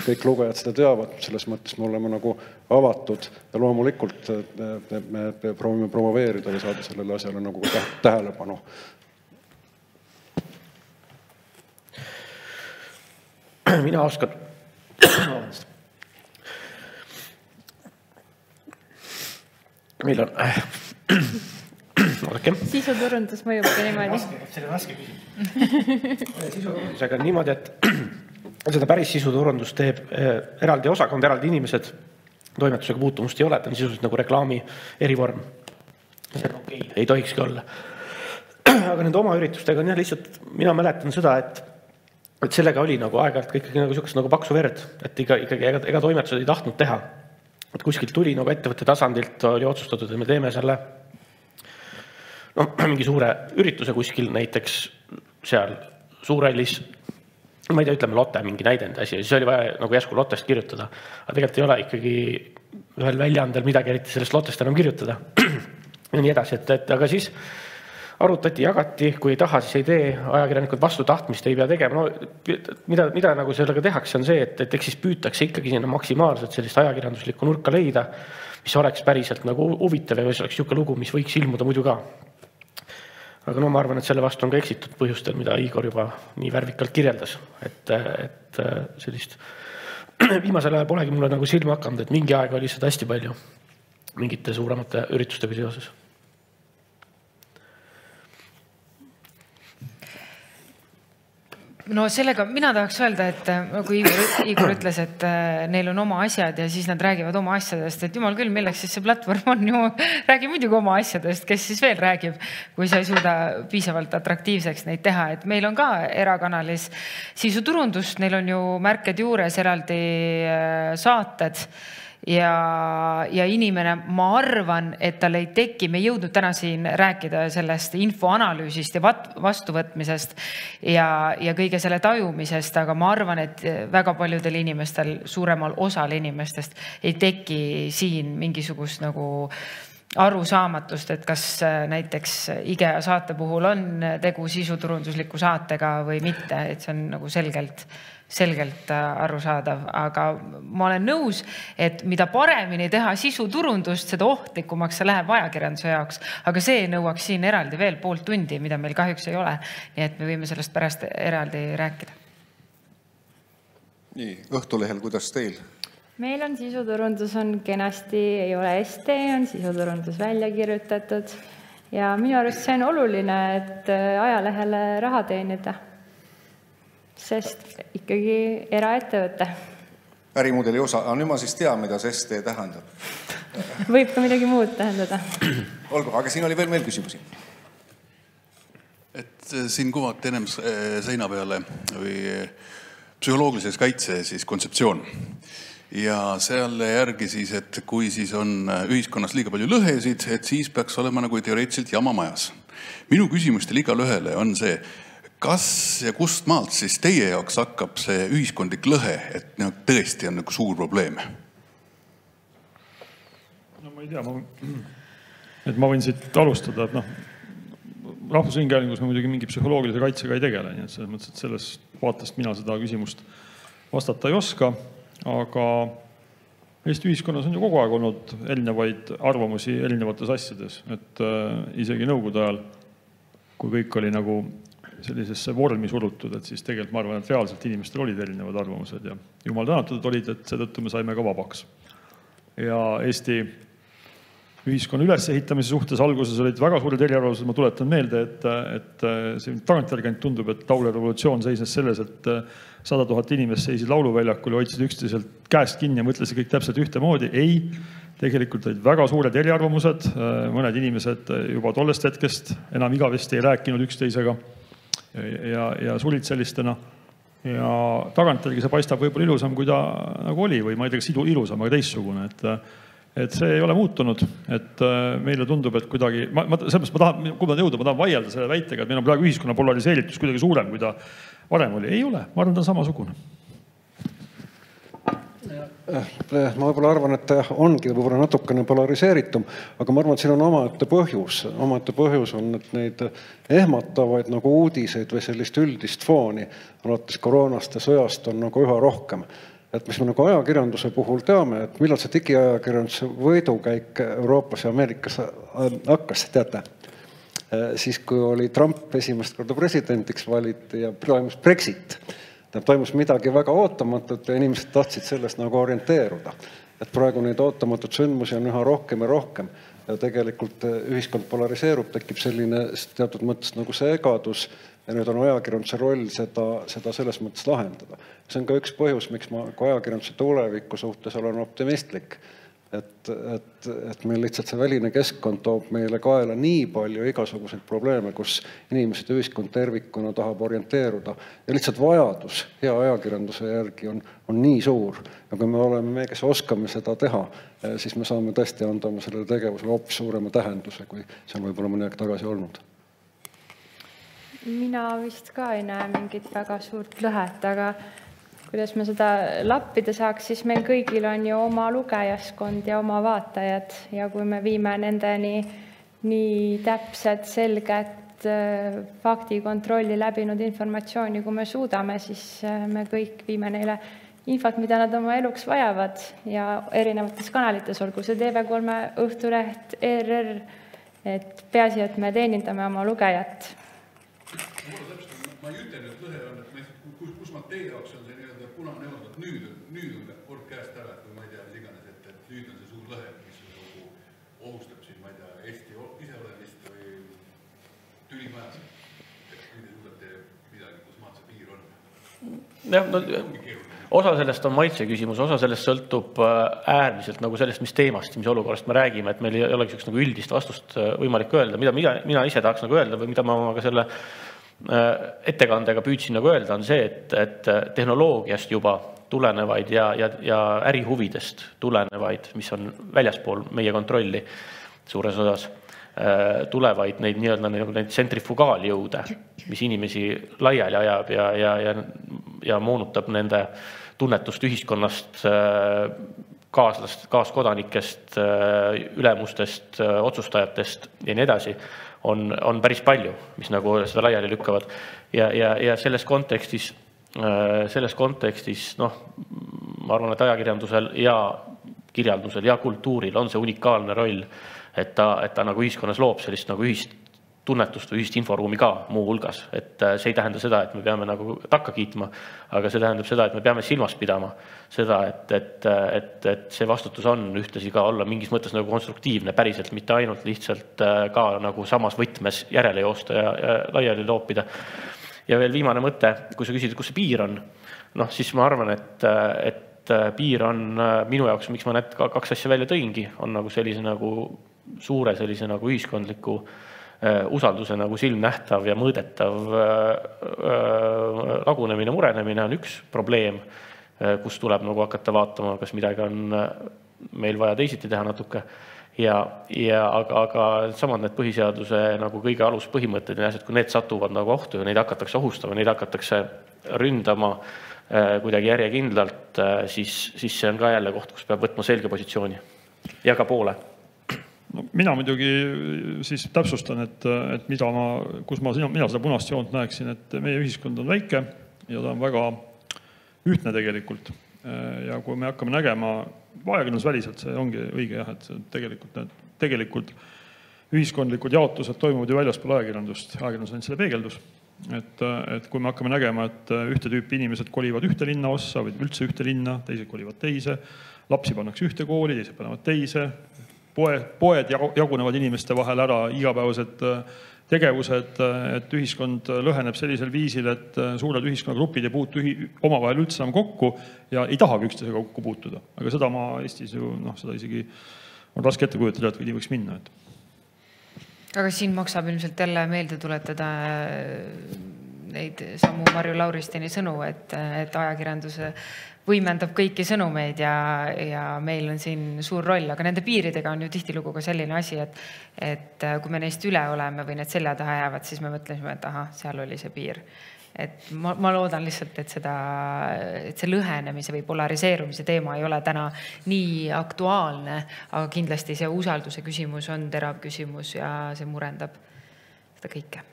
Kõik lugejad seda teavad, selles mõttes me oleme nagu avatud ja loomulikult me proovime promoveerida või saada sellele asjale nagu tähelepanu. Mina oskan. Meil on... Sisuturundus mõjubki niimoodi. See on raske küsimus. Sisuturundusega on niimoodi, et seda päris sisuturundust teeb eraldi osakond, eraldi inimesed. Toimetusega puutumust ei ole, ta on sisuliselt nagu reklaami erivorm. See on okei, ei tohikski olla. Aga nende oma üritustega on lihtsalt, mina mäletan seda, et sellega oli nagu aeg-ajalt ikkagi nagu selline nagu paksu verd, et ega toimetused ei tahtnud teha. Et kuskilt tuli nagu ettevõtte tasandilt oli otsustatud, et me teeme selle mingi suure ürituse kuskil, näiteks seal Suurhallis, ma ei tea, ütleme Lotte mingi näidend asi, siis oli vaja nagu järsku Lottest kirjutada. Aga tegelikult ei ole ikkagi ühel väljaandel midagi eriti sellest Lottest enam kirjutada. Ja nii edasi, aga siis arutati, jagati, kui ei taha, siis ei tee, ajakirjanikud vastu tahtmist ei pea tegema. Mida nagu sellega tehakse on see, et eks siis püütakse ikkagi sinna maksimaalselt sellist ajakirjanduslikku nurka leida, mis oleks päriselt nagu huvitav ja mis oleks niisugune lugu, mis võiks ilmuda muidu ka. Aga ma arvan, et selle vastu on ka eksitud põhjustel, mida Igor juba nii värvikalt kirjeldas. Et sellist viimasel ajal polegi mulle nagu silma hakanud, et mingi aeg oli seda hästi palju mingite suuremate üritustega seoses. No sellega mina tahaks öelda, et kui Igor ütles, et neil on oma asjad ja siis nad räägivad oma asjadest, et jumal küll, milleks siis see platvorm on ju, räägi muidugi oma asjadest, kes siis veel räägib, kui sa ei suuda piisavalt atraktiivseks neid teha. Et meil on ka erakanalis sisuturundust, neil on ju märked juures eraldi saated ja inimene, ma arvan, et tal ei teki, me ei jõudnud täna siin rääkida sellest infoanalüüsist ja vastuvõtmisest ja kõige selle tajumisest, aga ma arvan, et väga paljudel inimestel, suuremal osal inimestest ei teki siin mingisugust nagu arusaamatust, et kas näiteks IGEA saate puhul on tegu sisuturundusliku saatega või mitte, et see on nagu selgelt arusaadav, aga ma olen nõus, et mida paremini teha sisuturundust, seda ohtlikumaks see läheb ajakirjanduse jaoks, aga see nõuaks siin eraldi veel pool tundi, mida meil kahjuks ei ole, nii et me võime sellest pärast eraldi rääkida. Nii, Õhtulehel, kuidas teil? Meil on sisuturundus on kenasti, ei ole ST, on sisuturundus välja kirjutatud ja minu arust see on oluline, et ajalehele raha teenida. Sest ikkagi eraettevõte. Ärimudeli osa, aga nüüd ma siis tean, mida see ST tähendab. Võib ka midagi muud tähendada. Olgu, aga siin oli veel küsimusi. Et siin kuvati ennem seina peale või psühholoogilises kaitse siis kontseptsioon. Ja selle järgi siis, et kui siis on ühiskonnas liiga palju lõhesid, et siis peaks olema nagu teoreetiliselt jama majas. Minu küsimustel igale ühele on see, kas ja kust maalt siis teie jaoks hakkab see ühiskondlik lõhe, et tõesti on nagu suur probleem? No ma ei tea, Et ma võin siit alustada, et Rahvusringhäälingus me muidugi mingi psühholoogilise kaitsega ei tegele, nii et selles mõttes, et selles vaatest mina seda küsimust vastata ei oska, aga Eesti ühiskonnas on ju kogu aeg olnud erinevaid arvamusi erinevates asjades, et isegi nõukogude ajal, kui kõik oli nagu sellisesse vormi surutud, et siis tegelikult ma arvan, et reaalselt inimestel olid erinevad arvamused ja jumal tänatud olid, et seetõttu me saime ka vabaks. Ja Eesti ühiskonna ülesehitamise suhtes alguses olid väga suured eriarvamused, ma tuletan meelde, et see tagantjärgi tundub, et Laule revolutsioon seisnes selles, et 100 000 inimest seisid lauluväljakul ja hoidsid üksteiselt käest kinni ja mõtlesid kõik täpselt ühtemoodi. Ei, tegelikult olid väga suured eriarvamused, mõned inimesed juba tollest hetkest enam igavesti ei rääkinud üksteisega ja surid sellistena. Ja tagantjärgi see paistab võib-olla ilusam, kui ta nagu oli või ma ei tea, kas ilusam, aga teistsugune, et see ei ole muutunud, et meile tundub, et kuidagi, selles ma tahan, kui ma tahan vaielda selle väitega, et meil on praegu ühiskonna polariseeritus kuidagi suurem, kui ta varem oli. Ei ole, ma arvan, ta on samasugune. Ma võib-olla arvan, et ongi võib-olla natukene polariseeritum, aga ma arvan, et siin on omaette põhjus. Omaette põhjus on, et neid ehmatavaid nagu uudiseid või sellist üldist fooni alates koroonast ja sõjast on nagu üha rohkem. Et mis me nagu ajakirjanduse puhul teame, et millal see digiajakirjanduse võidukäik Euroopas ja Ameerikas hakkas, teate? Siis, kui oli Trump esimest korda presidendiks valiti ja toimus Brexit. Toimus midagi väga ootamatut ja inimesed tahtsid sellest nagu orienteeruda. Et praegu neid ootamatut sündmusi on üha rohkem ja rohkem. Ja tegelikult ühiskond polariseerub, tekib selline teatud mõttes nagu segadus ja nüüd on ajakirjanduse roll seda selles mõttes lahendada. See on ka üks põhjus, miks ma ajakirjanduse tuleviku suhtes olen optimistlik. Et meil lihtsalt see väline keskkond toob meile kaela nii palju igasuguseid probleeme, kus inimesed ja ühiskond tervikuna tahab orienteeruda. Ja lihtsalt vajadus hea ajakirjanduse järgi on nii suur. Ja kui me oleme kes oskame seda teha, siis me saame tõesti anda sellele tegevusele hoopis suurema tähenduse, kui see on võib-olla mõni aeg tagasi olnud. Mina vist ka ei näe mingit väga suurt lõhet, aga kuidas me seda lappida saaks, siis meil kõigil on ju oma lugejaskond ja oma vaatajad ja kui me viime nendeni nii täpset, selget faktikontrolli läbinud informatsiooni, kui me suudame, siis me kõik viime neile infot, mida nad oma eluks vajavad ja erinevates kanalites, olgu see TV3, Õhtuleht, ERR, et peaasi, et me teenindame oma lugejat. Ma ei ütle, et lõhe on, et kus ma teie jaoks on see punane joon, et nüüd on kord käest ära, et ma ei tea, mis iganes, et nüüd on see suur lõhe, mis ohustab siin, ma ei tea, Eesti iseolemist või tülimajas. Et nüüd ei suudate midagi, kus maad see piir on. Jah, osa sellest on maitse küsimus, osa sellest sõltub äärmiselt nagu sellest, mis teemast, mis olukorrast me räägime, et meil ei ole üks nagu üldist vastust võimalik öelda, mida mina ise tahaks nagu öelda või mida ma ka selle ettekandega püüdsin nagu öelda, on see, et tehnoloogiast juba tulenevaid ja ärihuvidest tulenevaid, mis on väljaspool meie kontrolli suures osas, tulevaid neid neid tsentrifugaaljõude, mis inimesi laiali ajab ja moonutab nende tunnetust ühiskonnast, kaaskodanikest, ülemustest, otsustajatest ja nii edasi, on päris palju, mis nagu seda laiali lükkavad. Ja selles kontekstis, ma arvan, et ajakirjandusel ja kirjandusel ja kultuuril on see unikaalne roll, et ta nagu ühiskonnas loob sellist nagu ühist tunnetust või ühist inforuumi ka muu hulgas. Et see ei tähenda seda, et me peame nagu takka kiitma, aga see tähendab seda, et me peame silmas pidama seda, et see vastutus on ühtlasi ka olla mingis mõttes nagu konstruktiivne, päriselt, mitte ainult lihtsalt ka nagu samas võtmes järele joosta ja laiali loopida. Ja veel viimane mõte, kui sa küsid, kus see piir on, siis ma arvan, et piir on minu jaoks, miks ma need kaks asja välja tõingi, on nagu sellise nagu suure sellise nagu ühiskondliku usalduse nagu silmnähtav ja mõõdetav lagunemine, murenemine on üks probleem, kus tuleb nagu hakata vaatama, kas midagi on meil vaja teisiti teha natuke. Aga samad need põhiseaduse nagu kõige aluspõhimõtted ja asjad, kui need satuvad nagu ohtu ja neid hakatakse ohustama, neid hakatakse ründama kuidagi järjekindlalt, siis see on ka jälle koht, kus peab võtma selge positsiooni ja ka poole. No, mina muidugi siis täpsustan, et mina seda punast joont näeksin, et meie ühiskond on väike ja ta on väga ühtne tegelikult. Ja kui me hakkame nägema ajakirjandusväliselt, see ongi õige jah, et tegelikult ühiskondlikud jaotused toimuvad ju väljaspool ajakirjandust. Ajakirjandus on selle peegeldus. Et kui me hakkame nägema, et ühte tüüpi inimesed kolivad ühte linna ossa või üldse ühte linna, teised kolivad teise, lapsi pannakse ühte kooli, teised panevad teise, poed jagunevad inimeste vahel ära, igapäevased tegevused, et ühiskond lõheneb sellisel viisil, et suured ühiskonnagrupid ei puutu omavahel üldse enam kokku ja ei tahagi üksteisega kokku puutuda. Aga seda ma Eestis ju, seda isegi on raske ette kujutada, et nii võiks minna. Aga siin maksab ilmselt jälle meelde tuletada neid samu Marju Lauristini sõnu, et ajakirjanduse võimendab kõiki sõnumeid ja meil on siin suur roll, aga nende piiridega on ju tihtilugu ka selline asi, et kui me neist üle oleme või need selja taha jäävad, siis me mõtlesime, et aha, seal oli see piir. Et ma loodan lihtsalt, et see lõhenemise või polariseerumise teema ei ole täna nii aktuaalne, aga kindlasti see usalduse küsimus on terav küsimus ja see murendab seda kõike.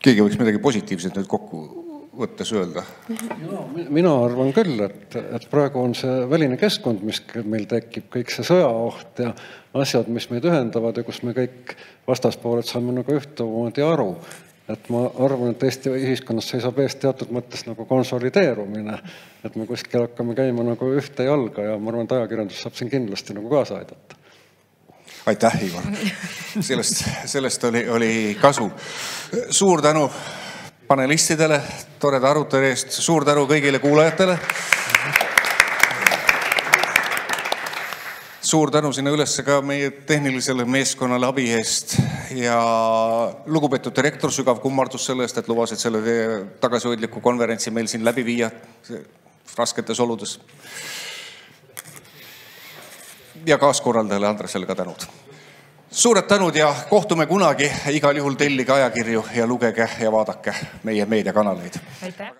Keegi võiks midagi positiivset nüüd kokku võttes öelda? Mina arvan küll, et praegu on see väline keskkond, mis meil tekib, kõik see sõjaoht ja asjad, mis meid ühendavad ja kus me kõik vastaspooled saame nagu ühtemoodi aru. Et ma arvan, et Eesti ühiskonnas seisab ees teatud mõttes nagu konsolideerumine, et me kuskil hakkame käima nagu ühte jalga ja ma arvan, et ajakirjandus saab siin kindlasti nagu kaasa aidata. Aitäh, Igor. Sellest oli kasu. Suur tänu panelistidele, toreda arutelu eest, suur tänu kõigile kuulajatele. Suur tänu sinna ülesse ka meie tehnilisele meeskonnale abi eest ja lugupeetud direktor, sügav kummardus sellest, et lubasid selle tagasihoidliku konverentsi meil siin läbi viia rasketes oludes. Ja kaaskorraldajale Andresele ka tänud. Suured tänud ja kohtume kunagi, igal juhul tellige ajakirju ja lugege ja vaadake meie meediakanaleid. Aitäh!